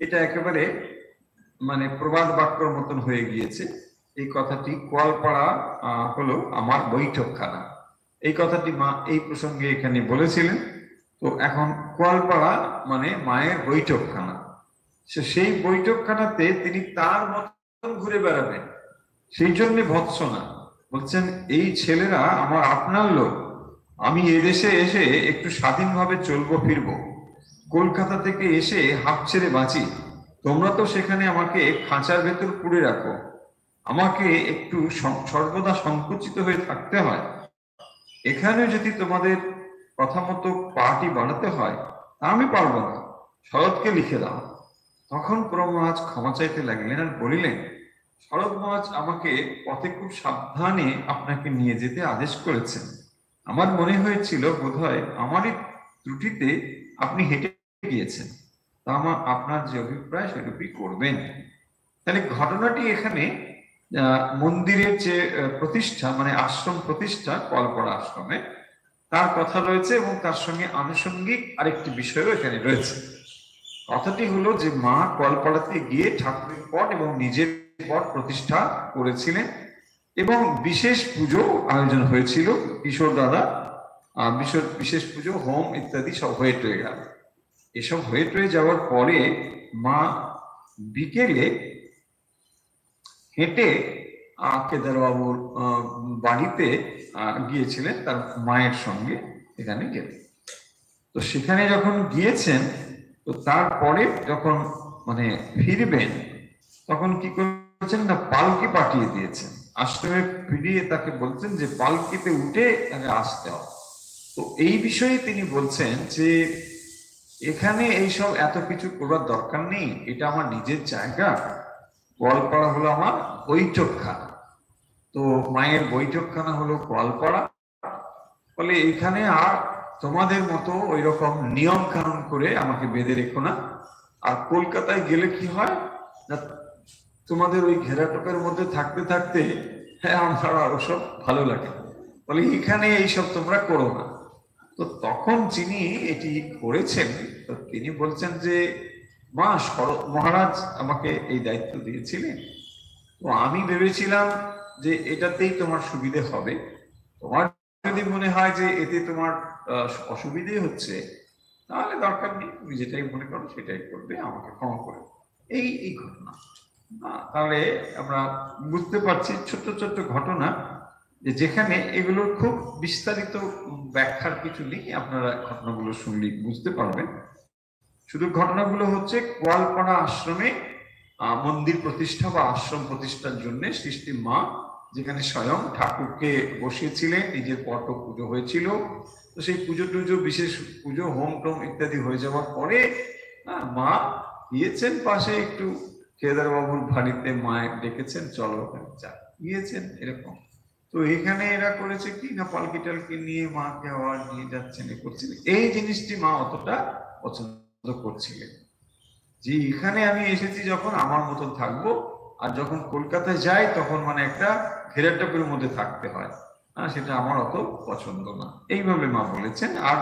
এটা একেবারে মানে প্রবাদ বাক্যর মতন হয়ে গিয়েছে এই কথাটি, গোয়ালপাড়া হলো আমার বৈঠকখানা। এই কথাটি মা এই প্রসঙ্গে এখানে বলেছিলেন। তো এখন কোয়ালপাড়া মানে মায়ের বৈঠকখানা, সেই বৈঠকখানাতে তিনি তার মতন ঘুরে বেড়াবেন, সেই জন্য ভৎসনা বলছেন এই ছেলেরা আমার আপনার লোক, আমি এদেশে এসে একটু স্বাধীনভাবে চলবো ফিরবো, কলকাতা থেকে এসে হাঁপ ছেড়ে বাঁচি, তোমরা তো সেখানে আমাকে খাঁচার ভেতর পুড়ে রাখো, আমাকে একটু সর্বদা সংকুচিত হয়ে থাকতে হয়, এখানে যদি তোমাদের কথা মতো পার্টি বানাতে হয় তা আমি পারবো না, শরৎকে লিখে দাও। তখন প্রভু মহারাজ ক্ষমা চাইতে লাগলেন আর বলিলেন, শরৎ মহারাজ আমাকে পথে খুব সাবধানে আপনাকে নিয়ে যেতে আদেশ করেছেন, আমার মনে হয়েছিল বোধহয় আমারই ত্রুটিতে আপনি হেঁটে গিয়েছেন, তা আপনার যে অভিপ্রায় সেরূপই করবেন। তাহলে ঘটনাটি এখানে মন্দিরের যে প্রতিষ্ঠা মানে আশ্রম প্রতিষ্ঠা কলপাড়া আশ্রমে তার কথা রয়েছে, এবং তার সঙ্গে আনুষঙ্গিক আরেকটি বিষয়ও এখানে রয়েছে। কথাটি হলো যে মা কলপাড়াতে গিয়ে ঠাকুরের পট এবং নিজের পট প্রতিষ্ঠা করেছিলেন, এবং বিশেষ পুজো আয়োজন হয়েছিল, কিশোর দাদা বিশেষ পুজো হোম ইত্যাদি সব হয়ে টয়ে গেল। এসব হয়ে টয়ে যাওয়ার পরে মা বিকেলে হেঁটে কেদারবাবুর বাড়িতে গিয়েছিলেন তার মায়ের সঙ্গে, এখানে গেলেন। তো সেখানে যখন গিয়েছেন, তো তারপরে যখন মানে ফিরবেন তখন কি করেছেন না, পালকি পাঠিয়ে দিয়েছেন আশ্রমে, ফিরিয়ে তাকে বলছেন যে পালকিতে উঠে তাকে আসতে হবে। তো এই বিষয়ে তিনি বলছেন যে এখানে এইসব এত কিছু করার দরকার নেই, এটা আমার নিজের জায়গা, গোয়ালপাড়া হলো আমার বৈঠকখানা, তো মায়ের বৈঠকখানা হলো গোয়ালপাড়া, বলে এখানে আর তোমাদের মতো ওই রকম নিয়ম কানুন করে আমাকে বেঁধে রেখো না। আর কলকাতায় গেলে কি হয় না, তোমাদের ওই ঘেরাটোপের মধ্যে থাকতে থাকতে হ্যাঁ আমার ওসব ভালো লাগে, বলে এখানে এইসব তোমরা করো না। তো তখন যিনি এটি করেছেন তো তিনি বলছেন যে মা শরৎ মহারাজ আমাকে এই দায়িত্ব দিয়েছিলেন, তো আমি ভেবেছিলাম যে এটাতেই তোমার সুবিধে হবে, তোমার যদি মনে হয় যে এতে তোমার অসুবিধে হচ্ছে তাহলে দরকার নেই, তুমি যেটাই মনে করো সেটাই করবে, আমাকে ক্ষমা করে। এই ঘটনা তাহলে আমরা বুঝতে পারছি ছোট্ট ছোট্ট ঘটনা, যে যেখানে এগুলোর খুব বিস্তারিত ব্যাখ্যার কিছু নেই, আপনারা ঘটনাগুলো শুনলেই বুঝতে পারবেন। শুধু ঘটনাগুলো হচ্ছে গোয়ালপাড়া আশ্রমে মন্দির প্রতিষ্ঠা বা আশ্রম প্রতিষ্ঠার জন্য সৃষ্টি মা যেখানে স্বয়ং ঠাকুরকে বসিয়েছিলেন, নিজের পট পুজো হয়েছিল, তো সেই পুজো টুজো বিশেষ পুজো হোম টোম ইত্যাদি হয়ে যাওয়ার পরে মা গিয়েছেন পাশে একটু কেদার বাবুর বাড়িতে, মায়ের ডেকেছেন চলো ওখানে যা, গিয়েছেন এরকম। তো এখানে এরা করেছে কি না, পালকি টালকি নিয়ে মাকে আবার নিয়ে যাচ্ছেন, করছিলেন, এই জিনিসটি মা অতটা পছন্দ করছিলেন, যে এখানে আমি এসেছি যখন আমার মতন থাকবো, আর যখন কলকাতায় যাই তখন মানে একটা ঘেরাটাপের মধ্যে থাকতে হয়, সেটা আমার অত পছন্দ না, এইভাবে মা বলেছেন। আর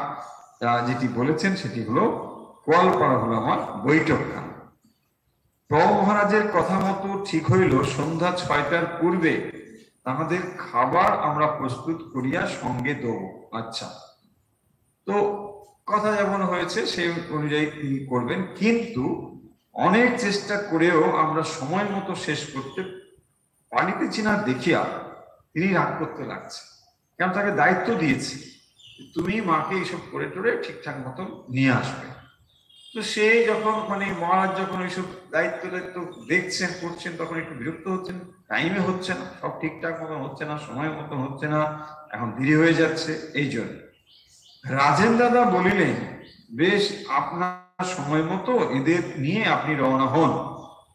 যেটি বলেছেন সেটি হলো গোয়ালপাড়া হলো আমার বৈঠকখানা। প্রভু মহারাজের কথা মতো ঠিক হইল সন্ধ্যা 6টার পূর্বে আমাদের খাবার আমরা প্রস্তুত করিয়া সঙ্গে দেব। আচ্ছা, তো কথা যেমন হয়েছে সেই অনুযায়ী তিনি করবেন, কিন্তু অনেক চেষ্টা করেও আমরা সময় মতো শেষ করতে পারিতেছি না দেখিয়া তিনি রাগ করতে লাগছে, কেন তাকে দায়িত্ব দিয়েছি তুমি মাকে এইসব করে টোরে ঠিকঠাক মতো নিয়ে আসবে। তো সে যখন মানে মহারাজ যখন ওইসব দায়িত্ব দেখছেন করছেন তখন একটু বিরক্ত হচ্ছেন, টাইমে হচ্ছে না, সব ঠিকঠাক মতন হচ্ছে না, সময় মতন হচ্ছে না, এখন দেরি হয়ে যাচ্ছে। এই জন্য রাজেন দাদা বলিলেন, বেশ আপনার সময় মতো এদের নিয়ে আপনি রওনা হন,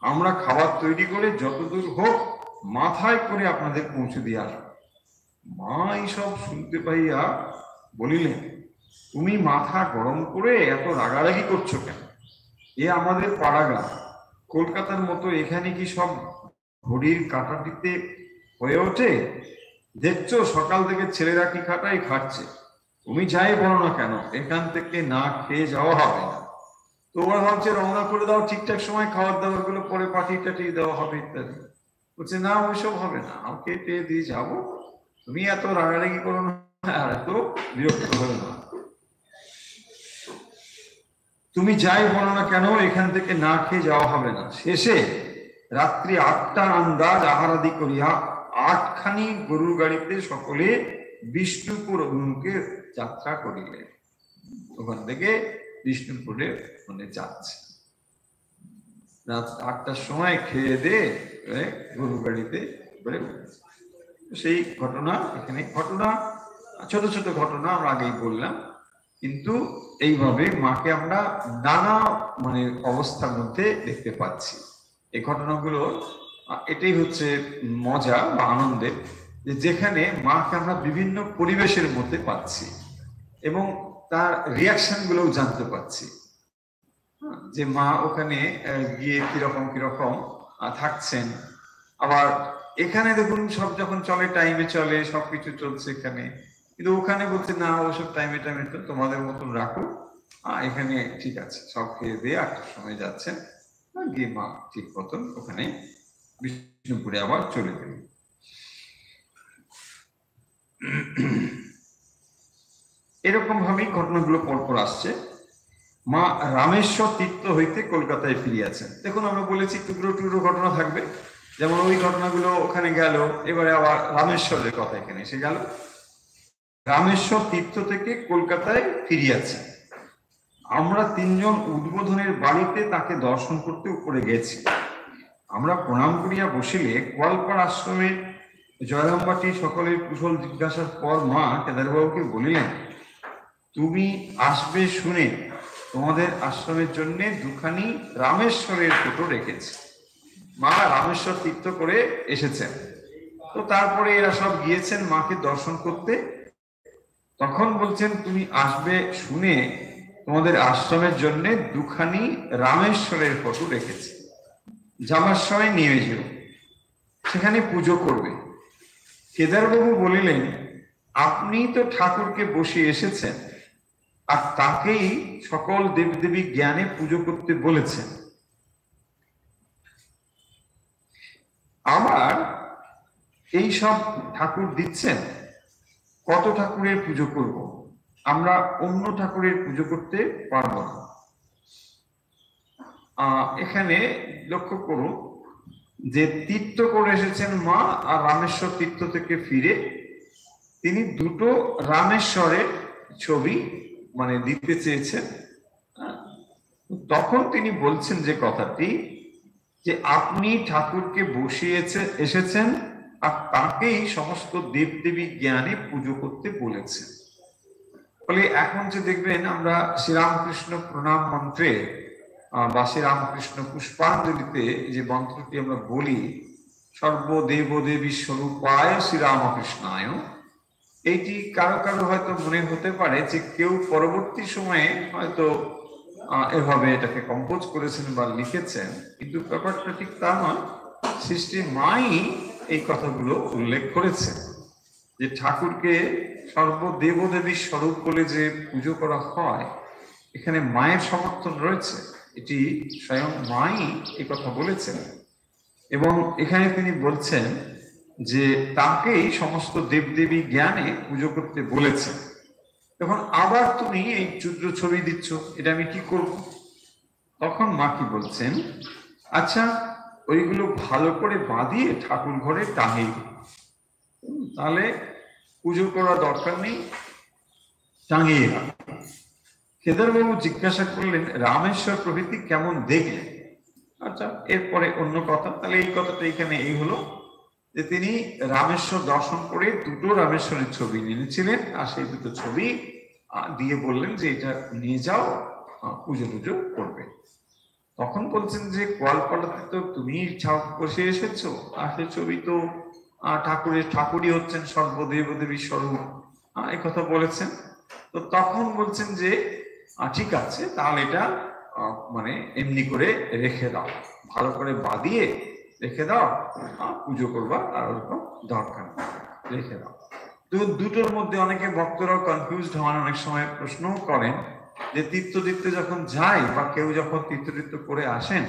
আমরা খাবার তৈরি করে যতদূর হোক মাথায় করে আপনাদের পৌঁছে দিয়ে আসবো। মা এইসব শুনতে পাইয়া বলিলেন, তুমি মাথা গরম করে এত রাগারাগি করছো কেন, এ আমাদের পাড়াগাঁ, কলকাতার মতো এখানে কি সব ঘড়ির কাঁটা দিতে হয়ে ওঠে? দেখছো সকাল থেকে ছেলেরা কি খাটাই খাচ্ছে, তুমি যাই বলো না কেন এখান থেকে না খেয়ে যাওয়া হবে না। তো ওরা ভাবছে রওনা করে দাও, ঠিকঠাক সময় খাবার দাবার গুলো পরে পাঠিয়ে টাঠিয়ে দেওয়া হবে ইত্যাদি। বলছে না ওইসব হবে না, আমাকে পেয়ে দিয়ে যাবো, তুমি এত রাগারাগি করো না, আর এত বিরক্ত হলো না। তুমি যাই বলো না কেন এখান থেকে না খেয়ে যাওয়া হবে না। শেষে রাত্রি 8টা আন্দাজ আহারাদি করিয়া 8খানি গরুর গাড়িতে সকলে বিষ্ণুপুর অভিমুখে যাত্রা করিলেন। ওখান থেকে বিষ্ণুপুরে মানে যাচ্ছে। রাত 8টার সময় খেয়ে দিয়ে গরু গাড়িতে করে সেই ঘটনা এখানে ঘটনা ছোট ছোট ঘটনা আমরা আগেই বললাম, কিন্তু এইভাবে মাকে আমরা নানা মানে অবস্থার মধ্যে দেখতে পাচ্ছি। এই ঘটনাগুলো এটাই হচ্ছে মজা বা আনন্দের, যে যেখানে মাকে আমরা বিভিন্ন পরিবেশের মধ্যে পাচ্ছি এবং তার রিয়াকশন গুলোও জানতে পাচ্ছি, যে মা ওখানে গিয়ে কিরকম কিরকম থাকছেন। আবার এখানে দেখুন সব যখন চলে টাইমে চলে, সবকিছু চলছে এখানে, কিন্তু ওখানে বলছে না ওসব টাইমে টাইমে তো তোমাদের মতন রাখো, এখানে ঠিক আছে সব খেয়ে দিয়ে 8টার সময় যাচ্ছেন, গিয়ে মা ঠিক মতন ওখানে বিষ্ণুপুরে আবার চলে গেল। এরকম ভাবেই ঘটনাগুলো পরপর আসছে। মা রামেশ্বর তীর্থ হইতে কলকাতায় ফিরিয়াছেন। দেখুন আমরা বলেছি টুকরো টুকরো ঘটনা থাকবে, যেমন ওই ঘটনাগুলো ওখানে গেল, এবারে আবার রামেশ্বরের কথা এখানে এসে গেল। রামেশ্বর তীর্থ থেকে কলকাতায় ফিরিয়াছেন। আমরা 3 জন উদ্বোধনের বাড়িতে তাকে দর্শন করতে উপরে গেছি। আমরা প্রণাম করিয়া বসিলে গোয়ালপাড় আশ্রমে জয়রামবাটি সকলের কুশল জিজ্ঞাসার পর মা কেদারবাবুকে বলিলেন, তুমি আসবে শুনে তোমাদের আশ্রমের জন্য 2খানি রামেশ্বরের ফটো রেখেছি। মা রামেশ্বর তীর্থ করে এসেছেন, তো তারপরে এরা সব গিয়েছেন মাকে দর্শন করতে। তখন বলছেন তুমি আসবে শুনে তোমাদের আশ্রমের জন্য 2খানি রামেশ্বরের ফটো রেখেছি, যাবার সময় নিয়ে যেও, সেখানে পুজো করবে। কেদারবাবু বলিলেন, আপনি তো ঠাকুরকে বসিয়ে এসেছেন আর তাকেই সকল দেবদেবী জ্ঞানে পুজো করতে বলেছেন, আবার এই সব ঠাকুর দিচ্ছেন, কত ঠাকুরের পুজো করব? আমরা অন্য ঠাকুরের পুজো করতে পারবো না। এখানে লক্ষ্য করুন যে তীর্থ করে এসেছেন মা, আর রামেশ্বর তীর্থ থেকে ফিরে তিনি 2টো রামেশ্বরের ছবি মানে দিতে চেয়েছেন। তখন তিনি বলছেন যে কথাটি, যে আপনি ঠাকুরকে বসিয়ে এসেছেন আর তাকেই সমস্ত দেবদেবী জ্ঞানে পুজো করতে বলেছেন। ফলে এখন যে দেখবেন আমরা শ্রীরামকৃষ্ণ প্রণাম মন্ত্রে বা শ্রীরামকৃষ্ণ পুষ্পাঞ্জলিতে যে মন্ত্রটি আমরা বলি, সর্বদেব দেবী স্বরূপায় শ্রীরামকৃষ্ণায়, এইটি কারো কারো হয়তো মনে হতে পারে যে কেউ পরবর্তী সময়ে হয়তো এভাবে এটাকে কম্পোজ করেছেন বা লিখেছেন, কিন্তু ব্যাপারটা ঠিক তা নয়। সৃষ্টির মাই এই কথাগুলো উল্লেখ করেছে, যে ঠাকুরকে সর্বদেবদেবীর স্বরূপ বলে যে পুজো করা হয়, এখানে মায়ের সমর্থন রয়েছে, এটি স্বয়ং মাই এই কথা বলেছেন। এবং এখানে তিনি বলছেন যে তাকেই সমস্ত দেবদেবী জ্ঞানে পুজো করতে বলেছেন। তখন আবার তুমি এই ক্ষুদ্র ছবি দিচ্ছ, এটা আমি কি করব? তখন মা কি বলছেন, আচ্ছা ওইগুলো ভালো করে বাঁধিয়ে ঠাকুর ঘরে টাঙিয়ে, তাহলে পুজো করার দরকার নেই, টাঙিয়ে। কেদারবাবু জিজ্ঞাসা করলেন, রামেশ্বর প্রভৃতি কেমন দেখলেন? আচ্ছা, এরপরে অন্য কথা। তাহলে এই কথাটা এখানে এই হলো যে তিনি রামেশ্বর দর্শন করে 2টো রামেশ্বরের ছবি নিয়েছিলেন, আর সেই 2টো ছবি দিয়ে বললেন যে এটা নিয়ে যাও, পুজো টুজো করবে। তখন বলছেন যে গোয়ালপাড়াতে তো তুমি ছাপ বসে এসেছো, আর সেই ছবি তো ঠাকুরই হচ্ছেন সর্বদেবদেবী স্বরূপ, এই কথা বলেছেন। তো তখন বলছেন যে ঠিক আছে, তাহলে এটা মানে এমনি করে রেখে দাও, ভালো করে বাঁধিয়ে রেখে দাও, পুজো করবার আর ওরকম দরকার রেখে দাও। তো 2টোর মধ্যে অনেকে ভক্তরাও কনফিউজড হন, অনেক সময় প্রশ্নও করেন যে তীর্থ যখন যায় বা কেউ যখন তীর্থ করে আসেন,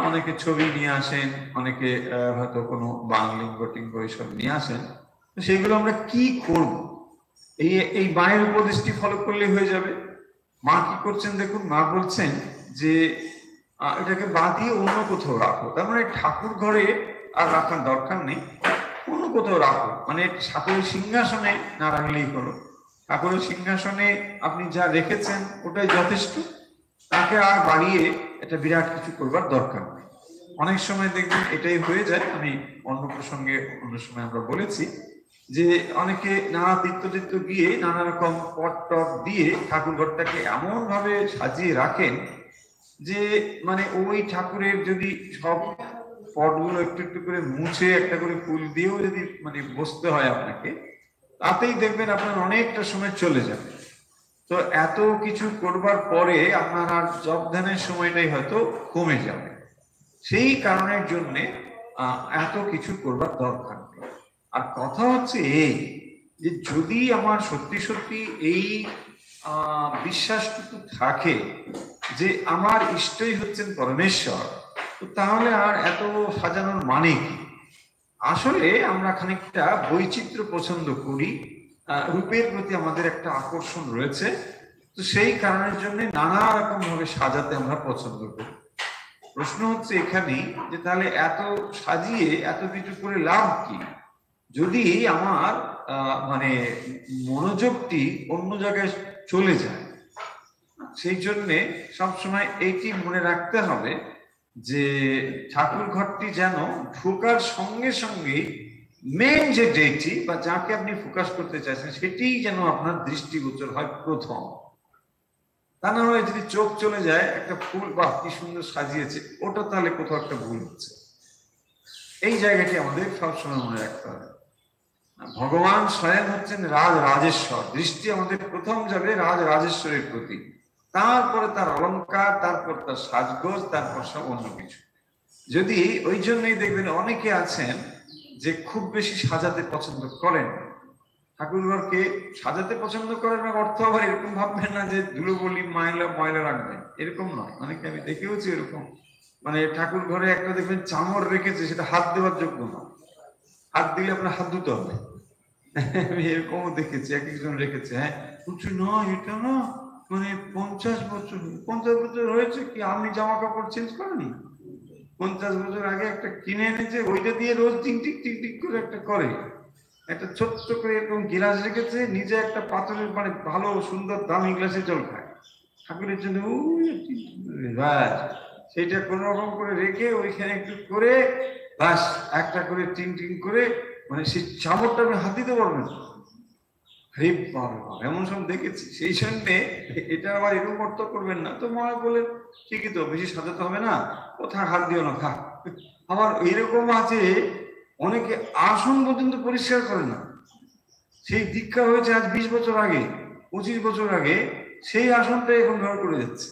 অনেকে ছবি নিয়ে আসেন, অনেকে হয়তো কোনো বাংলিঙ্গ টিঙ্গ এইসব নিয়ে আসেন, সেগুলো আমরা কি করব? এই এই মায়ের উপদেশটি ফলো করলে হয়ে যাবে। মা কি করছেন দেখুন, মা বলছেন যে এটাকে বাদ দিয়ে অন্য কোথাও রাখো। তার মানে ঠাকুর ঘরে আর রাখার দরকার নেই, অন্য কোথাও রাখো। মানে ঠাকুরের সিংহাসনে না রাখলেই হলো। ঠাকুরের সিংহাসনে আপনি যা রেখেছেন ওটাই যথেষ্ট, তাকে আর বাড়িয়ে এটা বিরাট কিছু করবার দরকার নেই। অনেক সময় দেখবেন এটাই হয়ে যায়। আমি অন্য প্রসঙ্গে অন্য সময় আমরা বলেছি যে অনেকে নানা তীর্থ গিয়ে নানা রকম পট টট দিয়ে ঠাকুর ঘরটাকে এমন ভাবে সাজিয়ে রাখেন যে মানে ওই ঠাকুরের যদি সব পটগুলো একটু একটু করে মুছে একটা করে ফুল দিয়েও যদি মানে বসতে হয় আপনাকে, তাতেই দেখবেন আপনার অনেকটা সময় চলে যাবে। তো এত কিছু করবার পরে আপনার আর জপ ধ্যানের সময়টাই হয়তো কমে যাবে। সেই কারণের জন্য এত কিছু করবার দরকার নেই। আর কথা হচ্ছে এই যে যদি আমার সত্যি সত্যি এই বিশ্বাসটুকু থাকে যে আমার ইষ্টই হচ্ছেন পরমেশ্বর, তো তাহলে আর এত সাজানোর মানে কি? আসলে আমরা খানিকটা বৈচিত্র্য পছন্দ করি, রূপের প্রতি আমাদের একটা আকর্ষণ রয়েছে, তো সেই কারণের জন্য নানা রকম ভাবে সাজাতে আমরা পছন্দ করি। প্রশ্ন হচ্ছে এখানেই যে তাহলে এত সাজিয়ে এত কিছু করে লাভ কি যদি আমার মানে মনোযোগটি অন্য জায়গায় চলে যায়। সেই জন্যে সবসময় এইটি মনে রাখতে হবে যে ঠাকুর ঘরটি যেন ঢোকার সঙ্গে সঙ্গে মেন যে ডেটি বা যাকে আপনি ফোকাস করতে চাইছেন সেটিই যেন আপনার দৃষ্টিগোচর হয় প্রথম। তা না হলে যদি চোখ চলে যায় একটা ফুল বা কি সুন্দর সাজিয়েছে, ওটা তাহলে কোথাও একটা ভুল হচ্ছে। এই জায়গাটি আমাদের সবসময় মনে রাখতে হবে। ভগবান স্বয়ং হচ্ছেন রাজেশ্বর, দৃষ্টি আমাদের প্রথম যাবে রাজেশ্বরের প্রতি, তারপরে তার অলংকার, তারপর তার সাজগোজ, তারপর সব অন্য কিছু। যদি ওই জন্যই দেখবেন অনেকে আছেন যে খুব বেশি সাজাতে পছন্দ করেন, ঠাকুরঘরকে সাজাতে পছন্দ করেন না অর্থ আবার এরকম ভাববেন না যে ধুলো বলি ময়লা রাখবেন, এরকম নয়। অনেকে আমি দেখেওছি এরকম, মানে ঠাকুর ঘরে একটা দেখবেন চামড় রেখেছে, সেটা হাত দেওয়ার যোগ্য না, হাত দিলে আপনার হাত ধুতে হবে। আমি এরকমও দেখেছি, এক একজন রেখেছে। হ্যাঁ বলছি না এটা না, মানে 50 বছর হয়েছে কি আপনি জামা কাপড় চেঞ্জ করেনি? 50 বছর আগে একটা কিনে এনেছে, ওইটা দিয়ে রোজ টিক টিক টিক টিক করে একটা করে, একটা ছোট্ট করে এরকম গিলাস রেখেছে, নিজে একটা পাথরের মানে ভালো সুন্দর দামি গ্লাসে জল খায় ঠাকুরের জন্য, সেইটা কোন রকম করে রেখে ওইখানে একটু করে বাস একটা করে টিং টিং করে, মানে সেই চামড়টা আপনি হাত দিতে পারবেন। এমন সব দেখেছি। সেই জন্যে এটা আবার এরকম অর্থ করবেন না। তো মনে বলে ঠিকই তো, বেশি সাজাতে হবে না, কোথায় হাত দিও না, খা। আবার এরকম আছে অনেকে আসন পর্যন্ত পরিষ্কার করে না। সেই দীক্ষা হয়েছে আজ 20 বছর আগে, 25 বছর আগে, সেই আসনটা এখন ব্যবহার করে যাচ্ছে।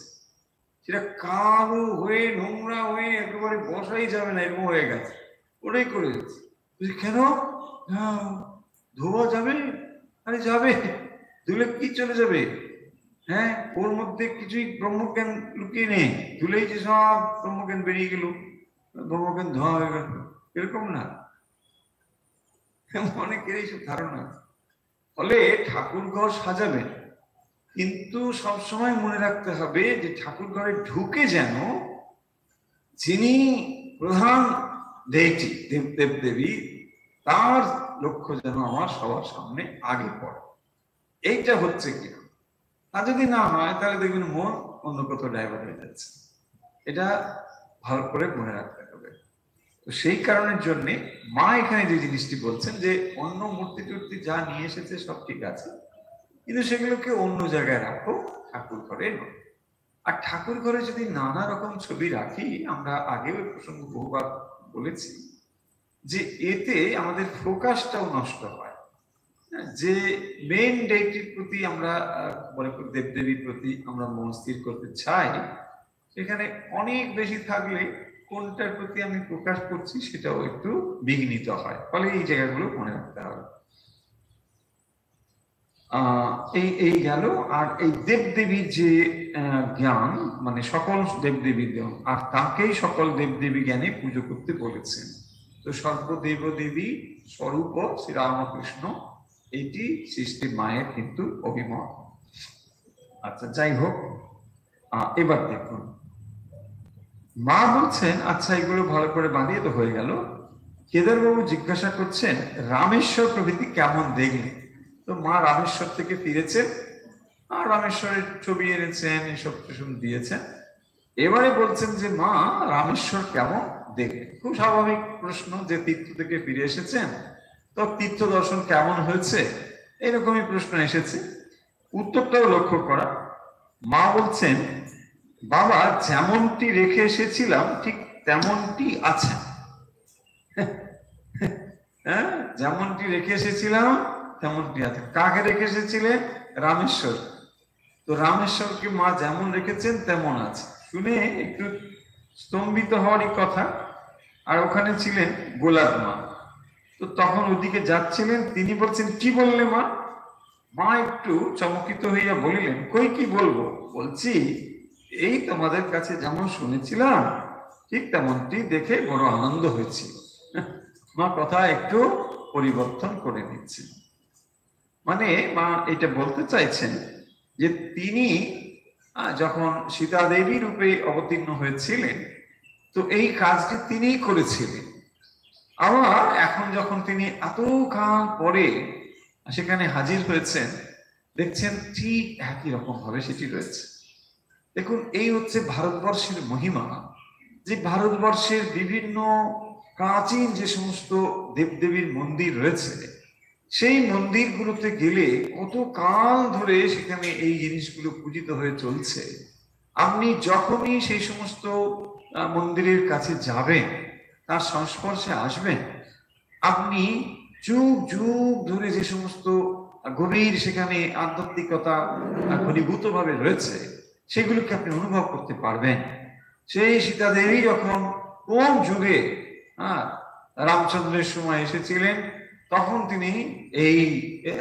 সেটা কালো হয়ে নোংরা হয়ে একেবারে বসাই যাবে না, এরকম হয়ে গেছে, ওটাই করে যাচ্ছে। কেন? ধোয়া যাবে? আরে যাবে, ধুলে কি চলে যাবে? হ্যাঁ, ওর মধ্যে কিছুই ব্রহ্মজ্ঞান লুকিয়ে নেই, ধুলেই যে সব ব্রহ্মজ্ঞান বেরিয়ে গেল, ব্রহ্মজ্ঞান ধোয়া হয়ে গেল, এরকম না। অনেকের এইসব ধারণা। ফলে ঠাকুর ঘর সাজাবেন, কিন্তু সবসময় মনে রাখতে হবে যে ঠাকুর ঘরে ঢুকে যেন যিনি প্রধান দেবী দেবী তার লক্ষ্য যেন আমার সবার সামনে আগে পড়ে। এইটা হচ্ছে কি, তা যদি না হয় তাহলে দেখবেন মন অন্য কোথাও ডাইভার্ট হয়ে যাচ্ছে। এটা ভালো করে মনে রাখতে হবে। তো সেই কারণের জন্য মা এখানে যে জিনিসটি বলছেন যে অন্য মূর্তি টূর্তি যা নিয়ে এসেছে সব ঠিক আছে, কিন্তু সেগুলোকে অন্য জায়গায় রাখো, ঠাকুর ঘরে নয়। আর ঠাকুর ঘরে যদি নানা রকম ছবি রাখি, আমরা আগেও প্রসঙ্গ বহুবার বলেছি যে এতে আমাদের ফোকাসটাও নষ্ট হয়। যে মেন ডেটির প্রতি আমরা দেবদেবীর প্রতি আমরা মন স্থির করতে চাই, সেখানে অনেক বেশি থাকলে কোনটার প্রতি আমি ফোকাস করছি সেটাও একটু বিঘ্নিত হয়। ফলে এই জায়গাগুলো মনে রাখতে হবে। এই গেল। আর এই দেবদেবীর যে জ্ঞান, মানে সকল দেবদেবীর জ্ঞান, আর তাকেই সকল দেবদেবী জ্ঞানে পুজো করতে বলেছেন। তো সর্বদেব দেবী স্বরূপ শ্রী রামকৃষ্ণ এইটি সৃষ্টি মায়ের কিন্তু অভিমত। আচ্ছা, যাই হোক, এবার দেখুন, মা বলছেন আচ্ছা এগুলো ভালো করে বানিয়ে তো হয়ে গেল। কেদারবাবু জিজ্ঞাসা করছেন রামেশ্বর প্রভৃতি কেমন দেখলে? তো মা রামেশ্বর থেকে ফিরেছেন আর রামেশ্বরের ছবি এনেছেন, এসব দিয়েছেন। এবারে বলছেন যে মা রামেশ্বর কেমন দেখলেন? খুব স্বাভাবিক প্রশ্ন, যে তীর্থ থেকে ফিরে এসেছেন, তো তীর্থ দর্শন কেমন হয়েছে, এরকমই প্রশ্ন এসেছে। উত্তরটাও লক্ষ্য করা। মা বলছেন বাবা যেমনটি রেখে এসেছিলাম ঠিক তেমনটি আছে। হ্যাঁ, যেমনটি রেখে এসেছিলাম তেমনটি আছে। কাকে রেখে এসেছিলেন? রামেশ্বর। তো রামেশ্বরকে মা যেমন রেখেছেন তেমন আছে। শুনে একটু স্তম্ভিত হওয়ারই কথা। আর ওখানে ছিলেন গোলাপ মা। তো তখন ওদিকে যাচ্ছিলেন, তিনি বলছেন কি বললে মা? মা একটু চমকিত হইয়া বলিলেন কই কি বলবো, বলছি এই তোমাদের কাছে যেমন শুনেছিলাম ঠিক তেমনটি দেখে বড় আনন্দ হয়েছিল। মা কথা একটু পরিবর্তন করে নিচ্ছেন। মানে মা এটা বলতে চাইছেন যে তিনি যখন সীতা দেবী রূপে অবতীর্ণ হয়েছিলেন, তো এই কাজটি তিনিই করেছিলেন। আবার এখন যখন তিনি এতকাল পরে সেখানে হাজির হয়েছেন, দেখছেন ঠিক একই রকম ভাবে সেটি রয়েছে। দেখুন, এই হচ্ছে ভারতবর্ষের মহিমা, যে ভারতবর্ষের বিভিন্ন প্রাচীন যে সমস্ত দেবদেবীর মন্দির রয়েছে, সেই মন্দিরগুলোতে গেলে কত কাল ধরে সেখানে এই জিনিসগুলো পূজিত হয়ে চলছে। আপনি যখনই সেই সমস্ত মন্দিরের কাছে যাবেন, তার সংস্পর্শে আসবেন, আপনি যুগ যুগ ধরে যে সমস্ত গভীর সেখানে আধ্যাত্মিকতা ঘনীভূত ভাবে রয়েছে, সেগুলোকে আপনি অনুভব করতে পারবেন। সেই সীতা দেবী যখন কোন যুগে রামচন্দ্রের সময় এসেছিলেন, তখন তিনি এই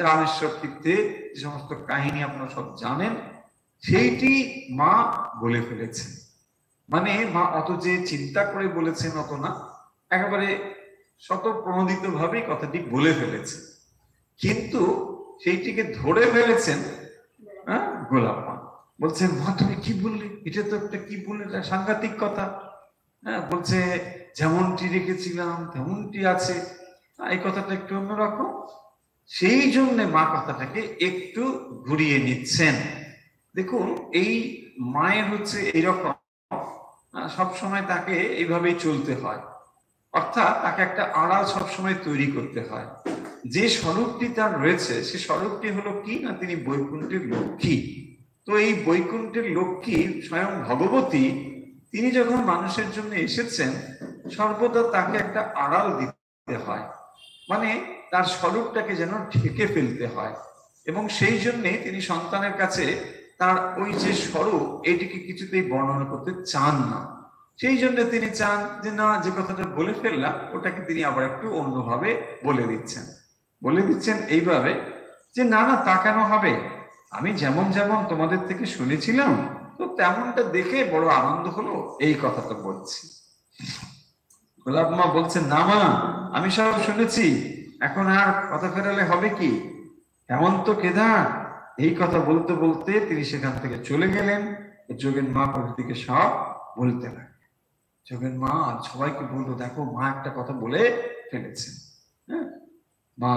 রামেশ্বর তীর্থে যে সমস্ত কাহিনী আপনারা সব জানেন, সেইটি মা বলে ফেলেছেন। মানে মা অত যে চিন্তা করে বলেছেন অত না, একেবারে স্বতঃপ্রণোদিত ভাবেই কথাটি বলে ফেলেছেন। কিন্তু সেইটিকে ধরে ফেলেছেন গোলাপ মা। বলছেন মা তুমি কি বললে, এটা তো একটা কি বললে, সাংঘাতিক কথা। বলছে যেমনটি রেখেছিলাম তেমনটি আছে, এই কথাটা একটু অন্যরকম। সেই জন্য মা কথাটাকে একটু ঘুরিয়ে নিচ্ছেন। দেখুন, এই মায়ের হচ্ছে এইরকম, সবসময় তাকে এইভাবেই চলতে হয়। অর্থাৎ তাকে একটা আড়াল সবসময় তৈরি করতে হয়। যে স্বরূপটি তার রয়েছে, সে স্বরূপটি হলো কি না, তিনি বৈকুণ্ঠের লক্ষ্মী। তো এই বৈকুণ্ঠের লক্ষ্মী স্বয়ং ভগবতী, তিনি যখন মানুষের জন্য এসেছেন, সর্বদা তাকে একটা আড়াল দিতে হয়, মানে তার স্বরূপটাকে যেন ঢেকে ফেলতে হয়। এবং সেই জন্যে তিনি সন্তানের কাছে তার ওই যে স্বরূপ, এটিকে কিছুতেই বর্ণনা করতে চান না। সেই জন্য তিনি চান যে না, যে কথাটা বলে ফেললাম ওটাকে তিনি আবার একটু অন্যভাবে বলে দিচ্ছেন এইভাবে যে না না, তা কেন হবে, আমি যেমন যেমন তোমাদের থেকে শুনেছিলাম, তো তেমনটা দেখে বড় আনন্দ হলো, এই কথাটা বলছি। গোলাপ মা বলছেন না মা, আমি সব শুনেছি, এখন আর কথা ফেরালে হবে কি, এমন তো কেদার। এই কথা বলতে বলতে তিনি সেখান থেকে চলে গেলেন। যোগেন মা প্রভৃতিকে সব বলতে লাগলেন। যোগেন মা সবাইকে বললো দেখো মা একটা কথা বলে ফেলেছেন। হ্যাঁ, মা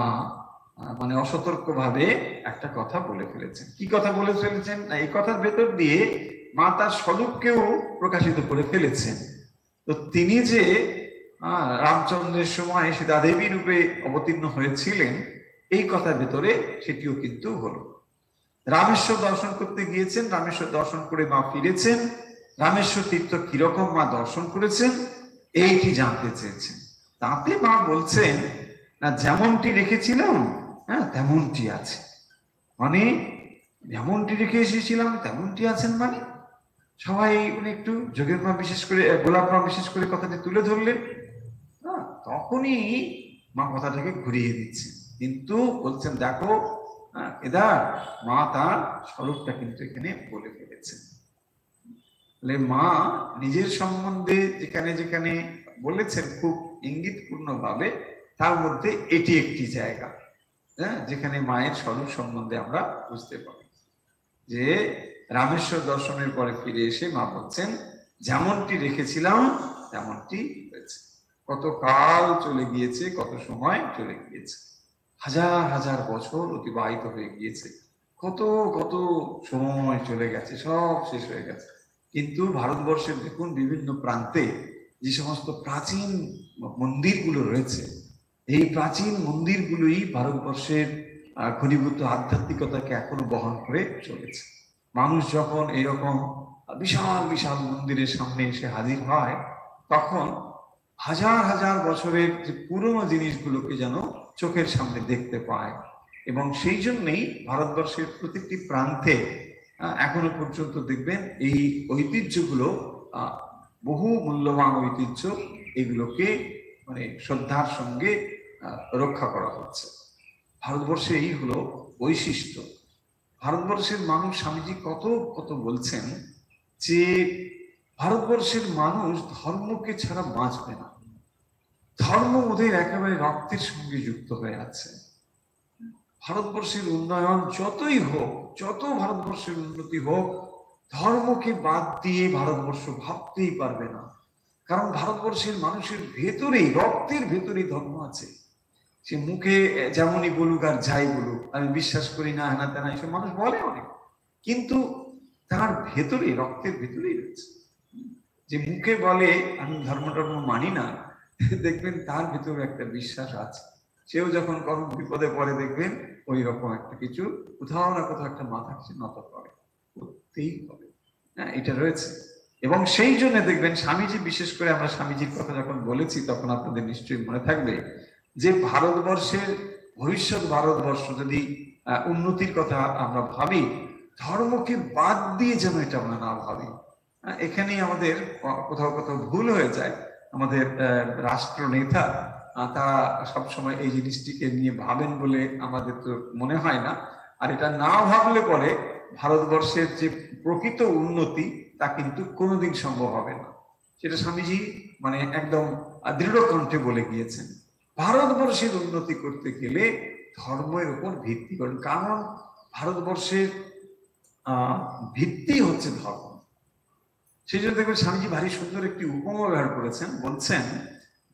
মানে অসতর্ক ভাবে একটা কথা বলে ফেলেছেন। কি কথা বলে ফেলেছেন? এই কথার ভেতর দিয়ে মা তার স্বরূপকেও প্রকাশিত করে ফেলেছেন। তো তিনি যে রামচন্দ্রের সময় সীতা দেবী রূপে অবতীর্ণ হয়েছিলেন, এই কথার ভেতরে সেটিও কিন্তু হলো। রামেশ্বর দর্শন করতে গিয়েছেন, রামেশ্বর দর্শন করে মা ফিরেছেন। রামেশ্বর তীর্থ কিরকম মা দর্শন করেছেন, এইটি জানতে চেয়েছেন। তাতে মা বলছেন না, যেমনটি রেখেছিলাম তেমনটি আছে। মানে যেমনটি রেখে এসেছিলাম তেমনটি আছেন, মানে সবাই একটু যোগের মা বিশেষ করে, গোলাপ মা বিশেষ করে কথাটি তুলে ধরলেন। তখনই মা কথাটাকে ঘুরিয়ে দিচ্ছেন, কিন্তু বলছেন দেখো কেদার, মা তার স্বরূপটা কিন্তু এখানে বলে ফেলেছেন। মা নিজের সম্বন্ধে যেখানে যেখানে বলেছেন খুব ইঙ্গিতপূর্ণ ভাবে, তার মধ্যে এটি একটি জায়গা। হ্যাঁ, যেখানে মায়ের স্বরূপ সম্বন্ধে আমরা বুঝতে পারি যে রামেশ্বর দর্শনের পরে ফিরে এসে মা বলছেন যেমনটি রেখেছিলাম তেমনটি হয়েছে। কত কাল চলে গিয়েছে, কত সময় চলে গিয়েছে, হাজার হাজার বছর অতিবাহিত হয়ে গিয়েছে, কত কত সময় চলে গেছে, সব শেষ হয়ে গেছে। কিন্তু ভারতবর্ষের দেখুন বিভিন্ন প্রান্তে যে সমস্ত প্রাচীন মন্দিরগুলো রয়েছে, এই প্রাচীন মন্দিরগুলোই ভারতবর্ষের ঘনীভূত আধ্যাত্মিকতাকে এখনো বহন করে চলেছে। মানুষ যখন এরকম বিশাল বিশাল মন্দিরের সামনে এসে হাজির হয়, তখন হাজার হাজার বছরের যে পুরনো জিনিসগুলোকে যেন চোখের সামনে দেখতে পায়। এবং সেই জন্যই ভারতবর্ষের প্রতিটি প্রান্তে এখনো পর্যন্ত দেখবেন এই ঐতিহ্যগুলো, বহু মূল্যবান ঐতিহ্য, এগুলোকে মানে শ্রদ্ধার সঙ্গে রক্ষা করা হচ্ছে। ভারতবর্ষে এই হলো বৈশিষ্ট্য। ভারতবর্ষের মানুষ, স্বামীজি কত কত বলছেন যে ভারতবর্ষের মানুষ ধর্মকে ছাড়া বাঁচবে না, ধর্ম ওদের একেবারে রক্তের সঙ্গে যুক্ত হয়ে আছে। ভারতবর্ষের উন্নয়ন যতই হোক, যত ভারতবর্ষের উন্নতি হোক, ধর্মকে বাদ দিয়ে ভারতবর্ষ ভাবতেই পারবে না। কারণ ভারতবর্ষের মানুষের ভেতরেই, রক্তের ভেতরেই ধর্ম আছে। সে মুখে যেমনই বলুক আর যাই বলুক, আমি বিশ্বাস করি না, হেনা তেনা, এইসব মানুষ বলে অনেক, কিন্তু তার ভেতরে, রক্তের ভেতরেই রয়েছে। যে মুখে বলে আমি ধর্ম টর্ম মানি না, দেখবেন তার ভেতরে একটা বিশ্বাস আছে। সেও যখন কখন বিপদে পড়ে দেখবেন ওই রকম একটা কিছু কোথাও না কোথাও একটা মাথা কিছু নত করে, করতেই হবে। হ্যাঁ, এটা রয়েছে। এবং সেই জন্য দেখবেন স্বামীজি, বিশেষ করে আমরা স্বামীজির কথা যখন বলেছি তখন আপনাদের নিশ্চয়ই মনে থাকবে যে ভারতবর্ষের ভবিষ্যৎ, ভারতবর্ষ যদি উন্নতির কথা আমরা ভাবি, ধর্মকে বাদ দিয়ে যেন এটা আমরা না ভাবি। এখানেই আমাদের কোথাও কোথাও ভুল হয়ে যায়। আমাদের রাষ্ট্রনেতা তারা সবসময় এই জিনিসটিকে নিয়ে ভাবেন বলে আমাদের তো মনে হয় না। আর এটা না ভাবলে পরে ভারতবর্ষের যে প্রকৃত উন্নতি তা কিন্তু কোনোদিন সম্ভব হবে না। সেটা স্বামীজি মানে একদম দৃঢ় কণ্ঠে বলে গিয়েছেন। ভারতবর্ষের উন্নতি করতে গেলে ধর্মের উপর ভিত্তি করেন, কারণ ভারতবর্ষের ভিত্তি হচ্ছে ধর্ম। সেই জন্য দেখবেন স্বামীজি ভারী সুন্দর একটি উপমা ব্যবহার করেছেন। বলছেন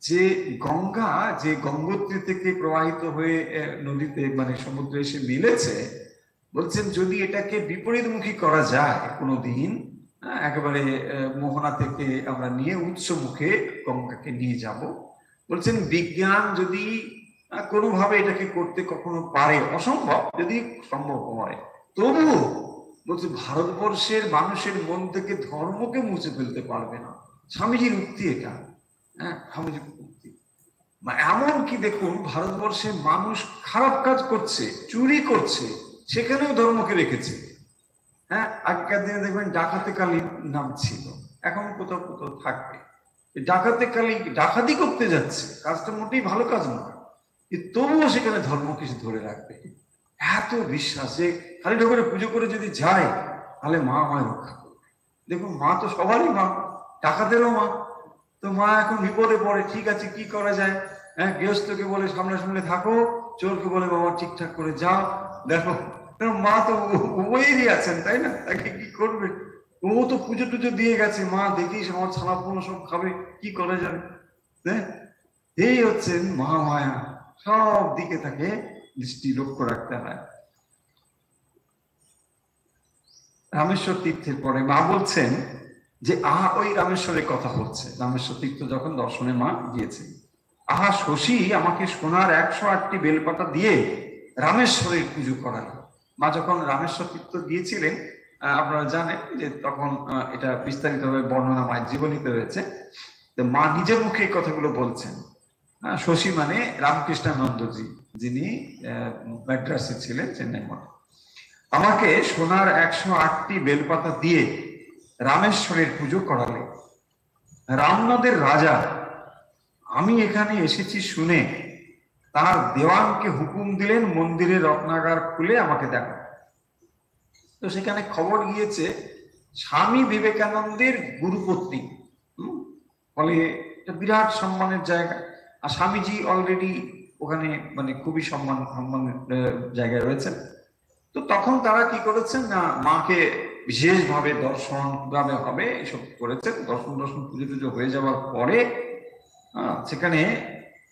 যে গঙ্গা যে গঙ্গোত্রী থেকে প্রবাহিত হয়ে নদীতে মানে সমুদ্রে এসে মিলেছে, বলছেন যদি এটাকে বিপরীতমুখী করা যায় কোনোদিন, একেবারে মোহনা থেকে আমরা নিয়ে উৎস মুখে গঙ্গাকে নিয়ে যাব, বলছেন বিজ্ঞান যদি কোনোভাবে এটাকে করতে কখনো পারে, অসম্ভব যদি সম্ভব হয়, তবুও বলছে ভারতবর্ষের মানুষের মন থেকে ধর্মকে মুছে ফেলতে পারবে না। স্বামীজির উক্তি এটা। হ্যাঁ, স্বামীজির উক্তি। এমনকি দেখুন ভারতবর্ষের মানুষ খারাপ কাজ করছে, চুরি করছে, সেখানেও ধর্মকে রেখেছে। হ্যাঁ, আগেকার দিনে দেখবেন ডাকাতে কালী নাম ছিল, এখন কোথাও কোথাও থাকবে। ডাকাতে কালী ডাকাতি করতে যাচ্ছে, কাজটা মোটেই ভালো কাজ নয়, তবুও সেখানে ধর্মকে ধরে রাখবে। এত বিশ্বাস যে কালী ঠাকুরের পুজো করে যদি যায় তাহলে মা আমায় রক্ষা করবে। দেখুন মা তো সবারই মা, ডাকাতেরও মা। তো মা এখন বিপদে পড়ে, ঠিক আছে কি করা যায়? হ্যাঁ, গৃহস্থকে বলে সামনে থাকো, চোরকে বলে বাবা ঠিকঠাক করে যাও। দেখো মা তো উভয়েরই আছেন, তাই না? তাকে কি করবে? ও তো পুজো টুজো দিয়ে গেছে, মা দেখিস আমার ছানাপোনা সব খাবে, কি করা যাবে? হ্যাঁ, এই হচ্ছে মহামায়া, সব দিকে তাকে দৃষ্টি লক্ষ্য রাখতে হয়। রামেশ্বর তীর্থের পরে মা বলছেন যে আহা, ওই রামেশ্বরের কথা হচ্ছে, রামেশ্বর তীর্থ যখন দর্শনে মা গিয়েছেন, আহা শশী আমাকে সোনার 108টি বেলপাতা দিয়ে রামেশ্বরের পুজো করালো। মা যখন রামেশ্বর তীর্থ গিয়েছিলেন, আপনারা জানেন যে তখন এটা বিস্তারিতভাবে বর্ণনা মায়ের জীবনীতে রয়েছে। তো মা নিজের মুখে এই কথাগুলো বলছেন। শশী মানে রামকৃষ্ণানন্দজি, যিনি ম্যাড্রাসে ছিলেন, চেন্নাই মঠে। আমাকে সোনার 108টি বেলপাতা দিয়ে রামেশ্বরের পুজো করালে। রামনদের রাজা আমি এখানে এসেছি শুনে তার দেওয়ানকে হুকুম দিলেন মন্দিরের রত্নাগার খুলে আমাকে দেখা। তো সেখানে খবর গিয়েছে স্বামী বিবেকানন্দের গুরুপত্নী, ফলে এটা বিরাট সম্মানের জায়গা। আর স্বামীজি অলরেডি ওখানে মানে খুবই সম্মান সম্মান জায়গায় রয়েছেন। তো তখন তারা কি করেছেন না, মাকে বিশেষভাবে দর্শন কিভাবে হবে এসব করেছেন। দর্শন পুজো টুজো হয়ে যাওয়ার পরে সেখানে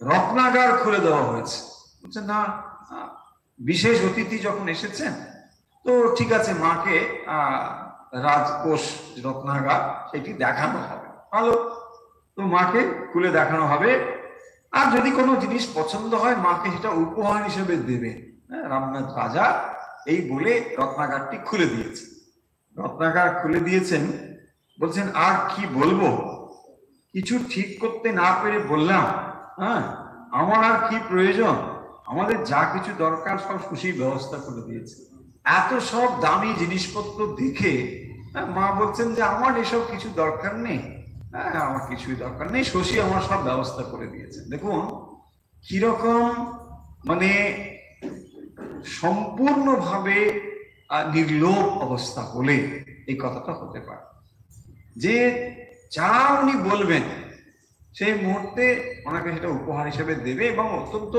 রত্নাগার খুলে দেওয়া হয়েছে। বলছেন না, বিশেষ অতিথি যখন এসেছেন তো ঠিক আছে, মাকে রাজকোষ রত্নাগার সেটি দেখানো হবে। ভালো, তো মাকে খুলে দেখানো হবে, আর যদি কোনো জিনিস পছন্দ হয় মাকে সেটা উপহার হিসেবে দেবে। রামনাথ রাজা এই বলে রত্নাগারটি খুলে দিয়েছে। রত্নাগার খুলে দিয়েছেন, বলছেন আর কি বলবো, কিছু ঠিক করতে না পেরে বললাম, আমার আর কি প্রয়োজন, আমাদের যা কিছু দরকার সব সুশী ব্যবস্থা করে দিয়েছে। এত সব দামি জিনিসপত্র দেখে মা বলছেন যে আমার এসব কিছু দরকার নেই, আমার কিছুই দরকার নেই, শশী আমার সব ব্যবস্থা করে দিয়েছে। দেখুন কিরকম মানে সম্পূর্ণভাবে নির্লোভ অবস্থা হলে এই কথাটা হতে পারে যে যা উনি বলবেন সেই মুহূর্তে ওনাকে সেটা উপহার হিসেবে দেবে এবং অত্যন্ত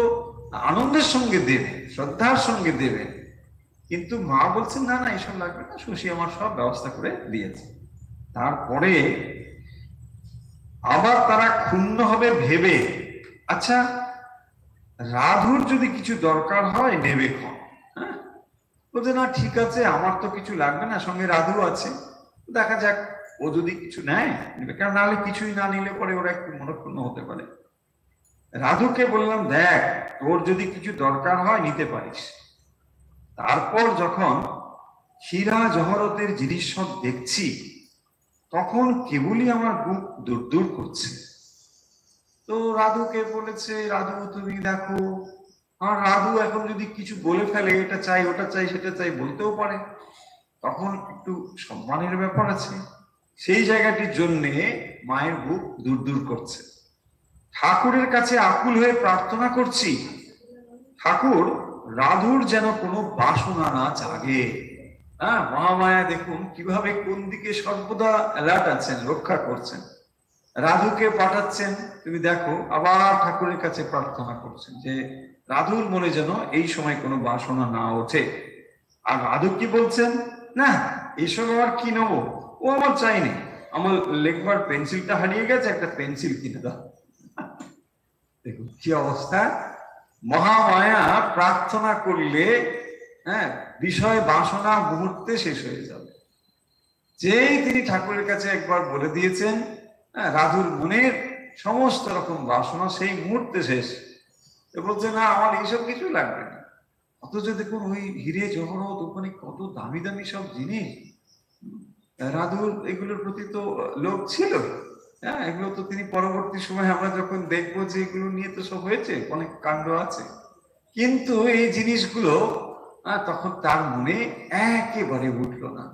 আনন্দের সঙ্গে দেবে, শ্রদ্ধার সঙ্গে দেবে। কিন্তু মা বলছেন না না এসব লাগবে না, শশী আমার সব ব্যবস্থা করে দিয়েছে। তারপরে আবার তারা ক্ষুণ্ণ হবে ভেবে, আচ্ছা রাধুর যদি কিছু দরকার হয় নেবে ক্ষণ। বলছে না ঠিক আছে, আমার তো কিছু লাগবে না, সঙ্গে রাধু আছে, দেখা যাক ও যদি কিছু নেয় নেবে, কারণ নাহলে কিছুই না নিলে পরে ওরা একটু মনক্ষুণ্ণ হতে পারে। রাধুকে বললাম দেখ তোর যদি কিছু দরকার হয় নিতে পারিস। তারপর যখন হীরা জহরতের জিনিস সব দেখছি তখন কেবলই আমার বুক দূর দূর করছে। তো রাধুকে বলেছে রাধু তুমি দেখো, আর রাধু এখন যদি কিছু বলে ফেলে এটা চাই ওটা চাই সেটা চাই বলতেও পারে, তখন একটু সম্মানের ব্যাপার আছে, সেই জায়গাটির জন্যে মায়ের বুক দূর দূর করছে। ঠাকুরের কাছে আকুল হয়ে প্রার্থনা করছি, ঠাকুর রাধুর যেন কোনো বাসনা না জাগে। মহামায়া দেখুন কিভাবে কোন দিকে সর্বদা অ্যালার্ট আছেন, রক্ষা করছেন। রাধুকে পাঠাচ্ছেন, তুমি দেখো আবার ঠাকুরের কাছে প্রার্থনা করছেন যে রাধুর মনে যেন এই সময় কোনো বাসনা না ওঠে। আর রাধু কি বলছেন, না এসব আমার কি নেবো, ও আমার চাইনি, আমার লেখবার পেন্সিলটা হারিয়ে গেছে, একটা পেন্সিল কিনে দাও। দেখুন কি অবস্থা, মহামায়া প্রার্থনা করলে বিষয় বাসনা মুহূর্তে শেষ হয়ে যাবে। যেই তিনি ঠাকুরের কাছে একবার বলে দিয়েছেন রাধুর মনের সমস্ত রকম বাসনা সেই মুহূর্তে শেষ। বলছে না আমার এইসব কিছু লাগবে না। অথচ দেখুন ওই হিরে জহরত ওখানে কত দামি দামি সব জিনিস, রাধুর এগুলোর প্রতি তো লোভ ছিল। এগুলো তো তিনি পরবর্তী সময় আমরা যখন দেখবো যে এগুলো নিয়ে তো সব হয়েছে, অনেক কাণ্ড আছে, কিন্তু এই জিনিসগুলো তখন তার মনে একেবারে উঠলো না।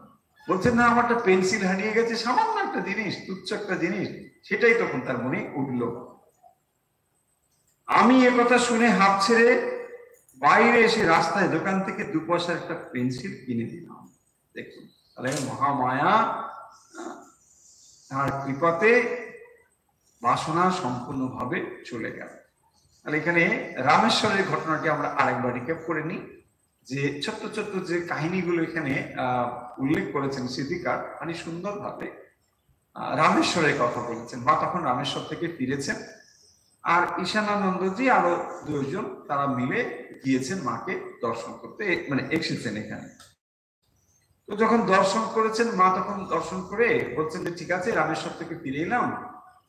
বলছে না আমার একটা পেন্সিল হারিয়ে গেছে, সামান্য একটা জিনিস, তুচ্ছ একটা জিনিস, সেটাই তখন তার মনে উঠলো। আমি একথা শুনে হাঁপ ছেড়ে বাইরে এসে রাস্তায় দোকান থেকে 2 পয়সার একটা পেন্সিল কিনে দিলাম। দেখুন তাহলে মহামায়া তার কৃপাতে বাসনা সম্পূর্ণভাবে চলে গেল। তাহলে এখানে রামেশ্বরের ঘটনাটি আমরা আরেকবার রিক্যাপ করে নিই, যে ছোট্ট ছোট্ট যে কাহিনীগুলো এখানে উল্লেখ করেছেন স্মৃতিকার মানে সুন্দরভাবে রামেশ্বরের কথা বলেছেন। মা তখন রামেশ্বর থেকে ফিরেছেন, আর ঈশানানন্দজি আরো 2 জন তারা মিলে গিয়েছেন মাকে দর্শন করতে, মানে এসেছেন এখানে। তো যখন দর্শন করেছেন মা তখন দর্শন করে বলছেন যে ঠিক আছে রামেশ্বর থেকে ফিরে এলাম,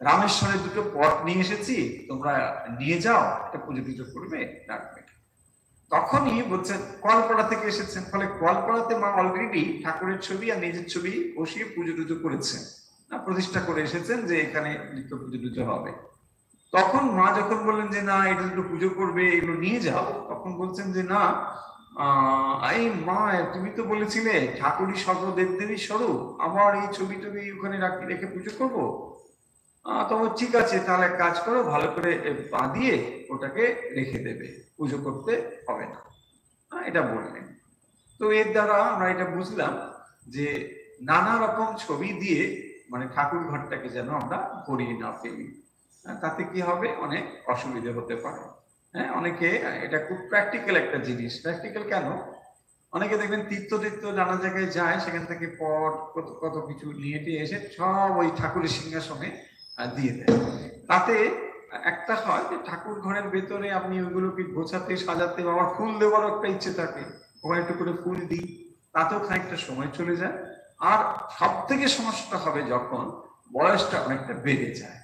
রামেশ্বরের 2টো পট নিয়ে এসেছি, তোমরা নিয়ে যাও, একটা পুজো টুজো করবে রাখবে। তখনই বলছেন কলপাড়া থেকে এসেছেন, ফলে কলপাড়াতে মা অলরেডি ঠাকুরের ছবি আর নিজের ছবি বসিয়ে পুজো টুজো করেছেন, প্রতিষ্ঠা করে এসেছেন যে এখানে নিত্য পুজো টুজো হবে। তখন মা যখন বললেন যে না এটা দুটো পুজো করবে এগুলো নিয়ে যাও, তখন বলছেন যে না এই মা তুমি তো বলেছিলে ঠাকুরই সর্বদেব দেবী স্বরূপ, আমার এই ছবি টবি ওখানে রেখে পুজো করবো। তখন ঠিক আছে তাহলে কাজ করো, ভালো করে বাঁধিয়ে ওটাকে রেখে দেবে, পুজো করতে হবে না, এটা বললেন। তো এর দ্বারা আমরা এটা বুঝলাম যে নানা রকম ছবি দিয়ে মানে ঠাকুর ঘরটাকে যেন আমরা ভরিয়ে না ফেলি, তাতে কি হবে অনেক অসুবিধা হতে পারে। হ্যাঁ, অনেকে এটা খুব প্র্যাকটিক্যাল একটা জিনিস। প্র্যাকটিক্যাল কেন? অনেকে দেখবেন তীর্থ নানা জায়গায় যায়, সেখান থেকে পট কত কত কিছু নিয়ে টিয়ে এসে সব ওই ঠাকুরের সিংহাসনে দিয়ে দেয়। তাতে একটা হয় যে ঠাকুর ঘরের ভেতরে আপনি ওইগুলোকে গোছাতে সাজাতে, আবার ফুল দেওয়ারও একটা ইচ্ছে থাকে, ওখানে একটু করে ফুল দিই, তাতেও খানিকটা সময় চলে যায়। আর সব থেকে সমস্যা হবে যখন বয়সটা অনেকটা বেড়ে যায়,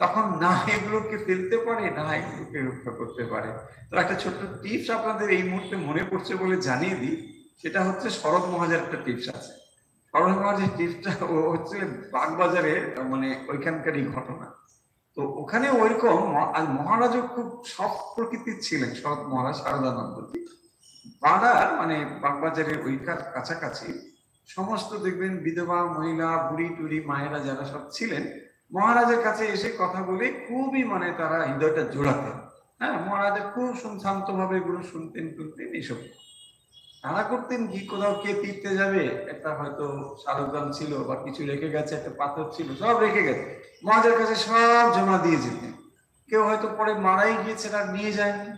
তখন না এগুলোকে ফেলতে পারে, না এগুলোকে রক্ষা করতে পারে। তো একটা ছোট্ট টিপস আপনাদের এই মুহূর্তে মনে পড়ছে বলে জানিয়ে দিই, সেটা হচ্ছে শরৎ মহাজার একটা টিপস আছে। শরৎ মহাজার টিপসটা হচ্ছে বাগবাজারে, মানে ওইখানকারই ঘটনা। তো ওখানে ওইরকম মহারাজও খুব সৎ প্রকৃতির ছিলেন, শরৎ মহারাজ শারদানন্দজি। পাড়ার মানে বাগবাজারের ওই কাছাকাছি সমস্ত দেখবেন বিধবা মহিলা, বুড়ি টুড়ি মায়েরা যারা সব ছিলেন, মহারাজের কাছে এসে কথা বলে খুবই মানে তারা হৃদয়টা জোড়াতেন। হ্যাঁ, মহারাজের খুব শান্ত ভাবে এগুলো শুনতেন টুনতেন এইসব। তারা করতেন কি, কোথাও কে তীর্থে যাবে, একটা হয়তো শালগ্রাম ছিল বা কিছু রেখে গেছে, একটা পাথর ছিল, সব রেখে গেছে, মহারাজের কাছে সব জমা দিয়ে যেতেন। কেউ হয়তো পরে মারাই গিয়েছে আর নিয়ে যায়নি,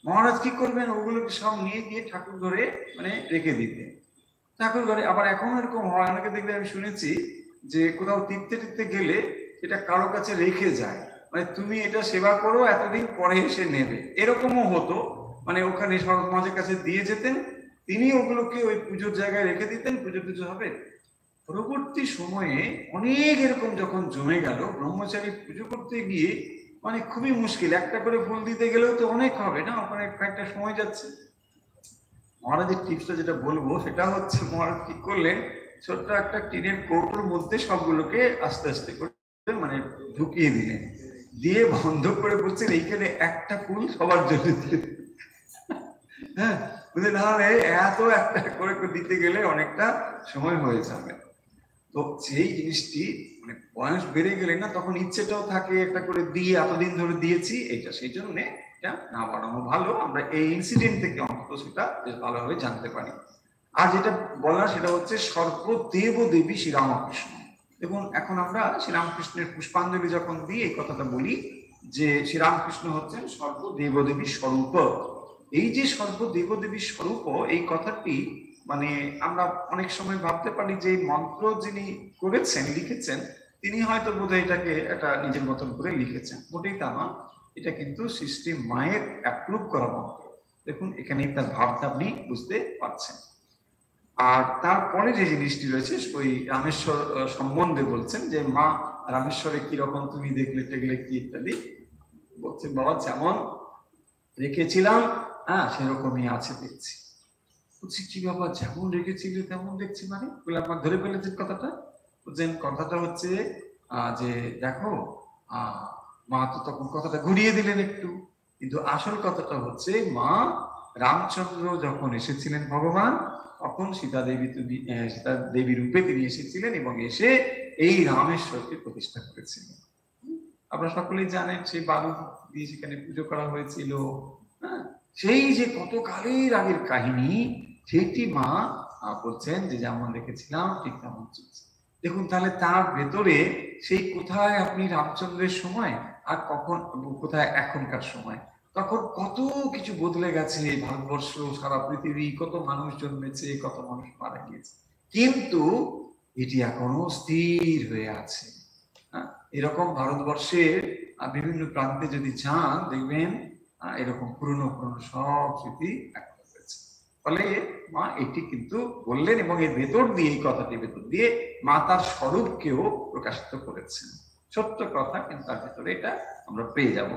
মহারাজ কি করবেন, ওগুলোকে সব নিয়ে গিয়ে ঠাকুর ঘরে মানে রেখে দিতেন। ঠাকুর ঘরে আবার এখন এরকম হয়, অনেকে দেখবে আমি শুনেছি যে কোথাও তীর্থে গেলে এটা কারো কাছে রেখে যায়, মানে তুমি এটা সেবা করো, এতদিন পরে এসে নেবে, এরকমও হতো। মানে ওখানে শরৎ মহারাজের কাছে দিয়ে যেতেন, তিনি ওগুলোকে ওই পুজোর জায়গায় রেখে দিতেন, পুজো হবে। পরবর্তী সময়ে অনেক এরকম যখন জমে গেল, ব্রহ্মচারী পুজো করতে গিয়ে মানে খুবই মুশকিল, একটা করে ফুল দিতে গেলেও তো অনেক হবে না, ওখানে একটা সময় যাচ্ছে। মহারাজের টিপসটা যেটা বলবো সেটা হচ্ছে, মহারাজ কি করলেন, ছোট্ট একটা টিনের কৌটোর মধ্যে সবগুলোকে আস্তে আস্তে করে মানে ঢুকিয়ে দিলেন, দিয়ে বন্ধ করে বলছেন এইখানে একটা ফুল সবার জন্য দিয়ে। হ্যাঁ, বুঝলেন, নাহলে এত একটা করে দিতে গেলে অনেকটা সময় হয়ে যাবে। তো সেই জিনিসটি মানে বয়স বেড়ে গেলে না, তখন ইচ্ছেটাও থাকে একটা করে দিয়ে, এতদিন ধরে দিয়েছি এইটা, সেই জন্য এটা না বাড়ানো ভালো। আমরা এই ইনসিডেন্ট থেকে অন্তত সেটা বেশ ভালোভাবে জানতে পারি। আর যেটা বলা সেটা হচ্ছে সর্বদেব দেবী শ্রীরামকৃষ্ণ। এবং এখন আমরা শ্রীরামকৃষ্ণের পুষ্পাঞ্জলি যখন দিই এই কথাটা বলি যে শ্রীরামকৃষ্ণ হচ্ছেন সর্বদেব দেবীর স্বরূপ। এই যে সর্বদেব দেবীর স্বরূপ, এই কথাটি মানে আমরা অনেক সময় ভাবতে পারি যে মন্ত্র যিনি করেছেন, লিখেছেন, তিনি হয়তো বোধহয় এটাকে একটা নিজের মতন করে লিখেছেন, মোটেই তা না। এটা কিন্তু সৃষ্টি মায়ের অ্যাপ্রুভ করা মন্ত্র। দেখুন এখানে তার ভাবটা আপনি বুঝতে পারছেন। আর তারপরে যে জিনিসটি রয়েছে ওই রামেশ্বর সম্বন্ধে বলছেন যে মা রামেশ্বরে কিরকম তুমি দেখলে টেগলে কি ইত্যাদি বলছেন, বাবা যেমন রেখেছিলাম হ্যাঁ সেরকমই আছে দেখছি। বলছি কি বাবা, যেমন রেখেছিলে তেমন দেখছি মানে? বলে আপনার ধরে ফেলেছেন কথাটা? বলছেন কথাটা হচ্ছে যে দেখো মা তো তখন কথাটা ঘুরিয়ে দিলেন একটু, কিন্তু আসল কথাটা হচ্ছে মা রামচন্দ্র যখন এসেছিলেন ভগবান, তখন সীতা দেবী রূপে তিনি এসেছিলেন এবং এসে এই রামেশ্বরকে প্রতিষ্ঠা করেছিলেন। আপনারা সকলেই জানেন সেই বালু দিয়ে সেখানে পুজো করা হয়েছিল। হ্যাঁ, সেই যে কত কালের আগের কাহিনী, সেইটি মা বলছেন যে যেমন রেখেছিলাম ঠিক তেমন চলছে। দেখুন তাহলে তার ভেতরে সেই কোথায় আপনি রামচন্দ্রের সময় আর কখন কোথায় এখনকার সময়, তখন কত কিছু বদলে গেছে, ভারতবর্ষ সারা পৃথিবী, কত মানুষ জন্মেছে, কত মানুষ মারা গিয়েছে, কিন্তু এটি এখনো স্থির হয়ে আছে। এরকম ভারতবর্ষের বিভিন্ন প্রান্তে যদি যান দেখবেন এরকম পুরনো সব স্মৃতি এখন রয়েছে। ফলে মা এটি কিন্তু বললেন এবং এর ভেতর দিয়ে, এই কথাটির ভেতর দিয়ে মা তার স্বরূপকেও প্রকাশিত করেছেন। সত্য কথা, কিন্তু তার ভেতরে এটা আমরা পেয়ে যাব।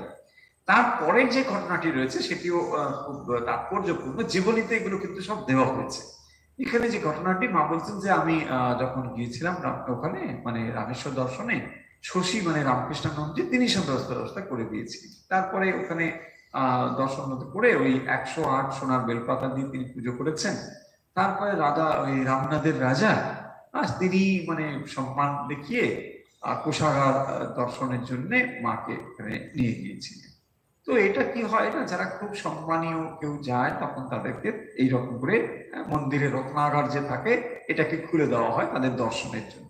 তারপরে যে ঘটনাটি রয়েছে সেটিও খুব তাৎপর্যপূর্ণ, জীবনীতে এগুলো কিন্তু সব দেওয়া হয়েছে। এখানে যে ঘটনাটি মা বলছেন যে আমি যখন গিয়েছিলাম ওখানে মানে রামেশ্বর দর্শনে, শশী মানে রামকৃষ্ণানন্দজি তিনি সব ব্যবস্থা করে দিয়েছিলেন। তারপরে ওখানে দর্শন করে ওই 108 সোনার বেলপাতা দিয়ে তিনি পুজো করেছেন। তারপরে রাজা ওই রামনাদের রাজা তিনি মানে সম্মান দেখিয়ে কোষাগার দর্শনের জন্য মাকে এখানে নিয়ে গিয়েছিলেন। তো এটা কি হয় না, যারা খুব সম্মানীয় কেউ যায় তখন তাদেরকে এইরকম করে মন্দিরে রত্নাগার যে থাকে এটাকে খুলে দেওয়া হয় তাদের দর্শনের জন্য।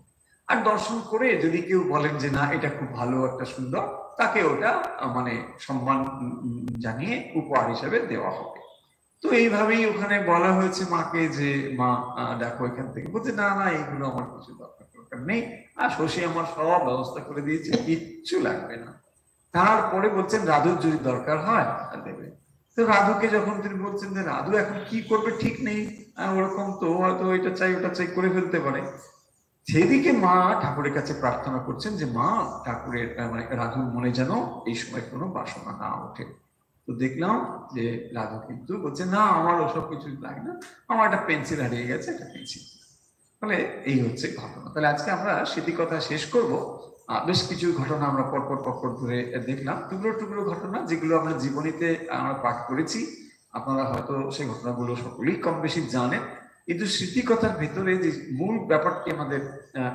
আর দর্শন করে যদি কেউ বলেন যে না এটা খুব ভালো একটা সুন্দর, তাকে ওটা মানে সম্মান জানিয়ে উপহার হিসেবে দেওয়া হবে। তো এইভাবেই ওখানে বলা হয়েছে মাকে যে মা দেখো এখান থেকে, বলছে না না এইগুলো আমার কিছু দরকার নেই, আর শশী আমার সব ব্যবস্থা করে দিয়েছে, কিচ্ছু লাগবে না। তারপরে বলছেন রাধুর যদি দরকার হয় দেবে। তো রাধুকে যখন তিনি বলছেন যে রাধু এখন কি করবে ঠিক নেই, ওরকম তো হয়তো এটা চাই ওটা চাই করে ফেলতে পারে, সেদিকে মা ঠাকুরের কাছে প্রার্থনা করছেন যে মা ঠাকুরের মানে রাধুর মনে যেন এই সময় কোনো বাসনা না ওঠে। তো দেখলাম যে রাধু কিন্তু বলছে না আমার ওসব কিছু লাগে না, আমার একটা পেন্সিল হারিয়ে গেছে, একটা পেন্সিল। তাহলে এই হচ্ছে ঘটনা। তাহলে আজকে আমরা স্মৃতিকথা শেষ করব। বেশ কিছু ঘটনা আমরা পরপর ধরে দেখলাম, টুকরো টুকরো ঘটনা যেগুলো আমরা জীবনীতে আমরা পাঠ করেছি। আপনারা হয়তো সেই ঘটনাগুলো সকলেই কম বেশি জানেন, কিন্তু স্মৃতিকথার ভেতরে যে মূল ব্যাপারটি আমাদের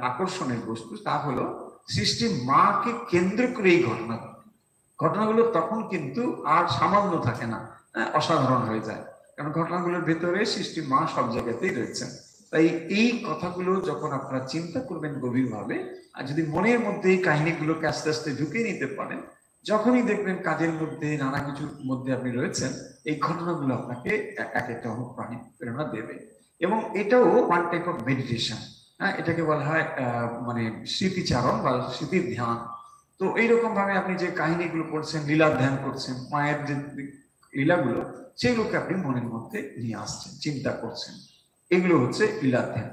আকর্ষণের বস্তু তা হলো সৃষ্টির মাকে কেন্দ্র করে এই ঘটনাগুলো তখন কিন্তু আর সামান্য থাকে না, অসাধারণ হয়ে যায়, কারণ ঘটনাগুলোর ভেতরে সৃষ্টি মা সব জায়গাতেই রয়েছেন। তাই এই কথাগুলো যখন আপনারা চিন্তা করবেন গভীরভাবে, আর যদি মনের মধ্যে এই কাহিনীগুলোকে আস্তে আস্তে ঢুকিয়ে নিতে পারেন, যখনই দেখবেন কাজের মধ্যে নানা কিছুর মধ্যে আপনি রয়েছেন, এই ঘটনাগুলো আপনাকে এক একটা অনুপ্রেরণা দেবে। এবং এটাও ওয়ান টাইপ অফ মেডিটেশন, এটাকে বলা হয় মানে স্মৃতিচারণ বা স্মৃতির ধ্যান। তো এইরকম ভাবে আপনি যে কাহিনীগুলো পড়ছেন, লীলা ধ্যান করছেন, মায়ের যে লীলাগুলো, সেগুলোকে আপনি মনের মধ্যে নিয়ে আসছেন, চিন্তা করছেন, এগুলো হচ্ছে লীলা ধ্যান।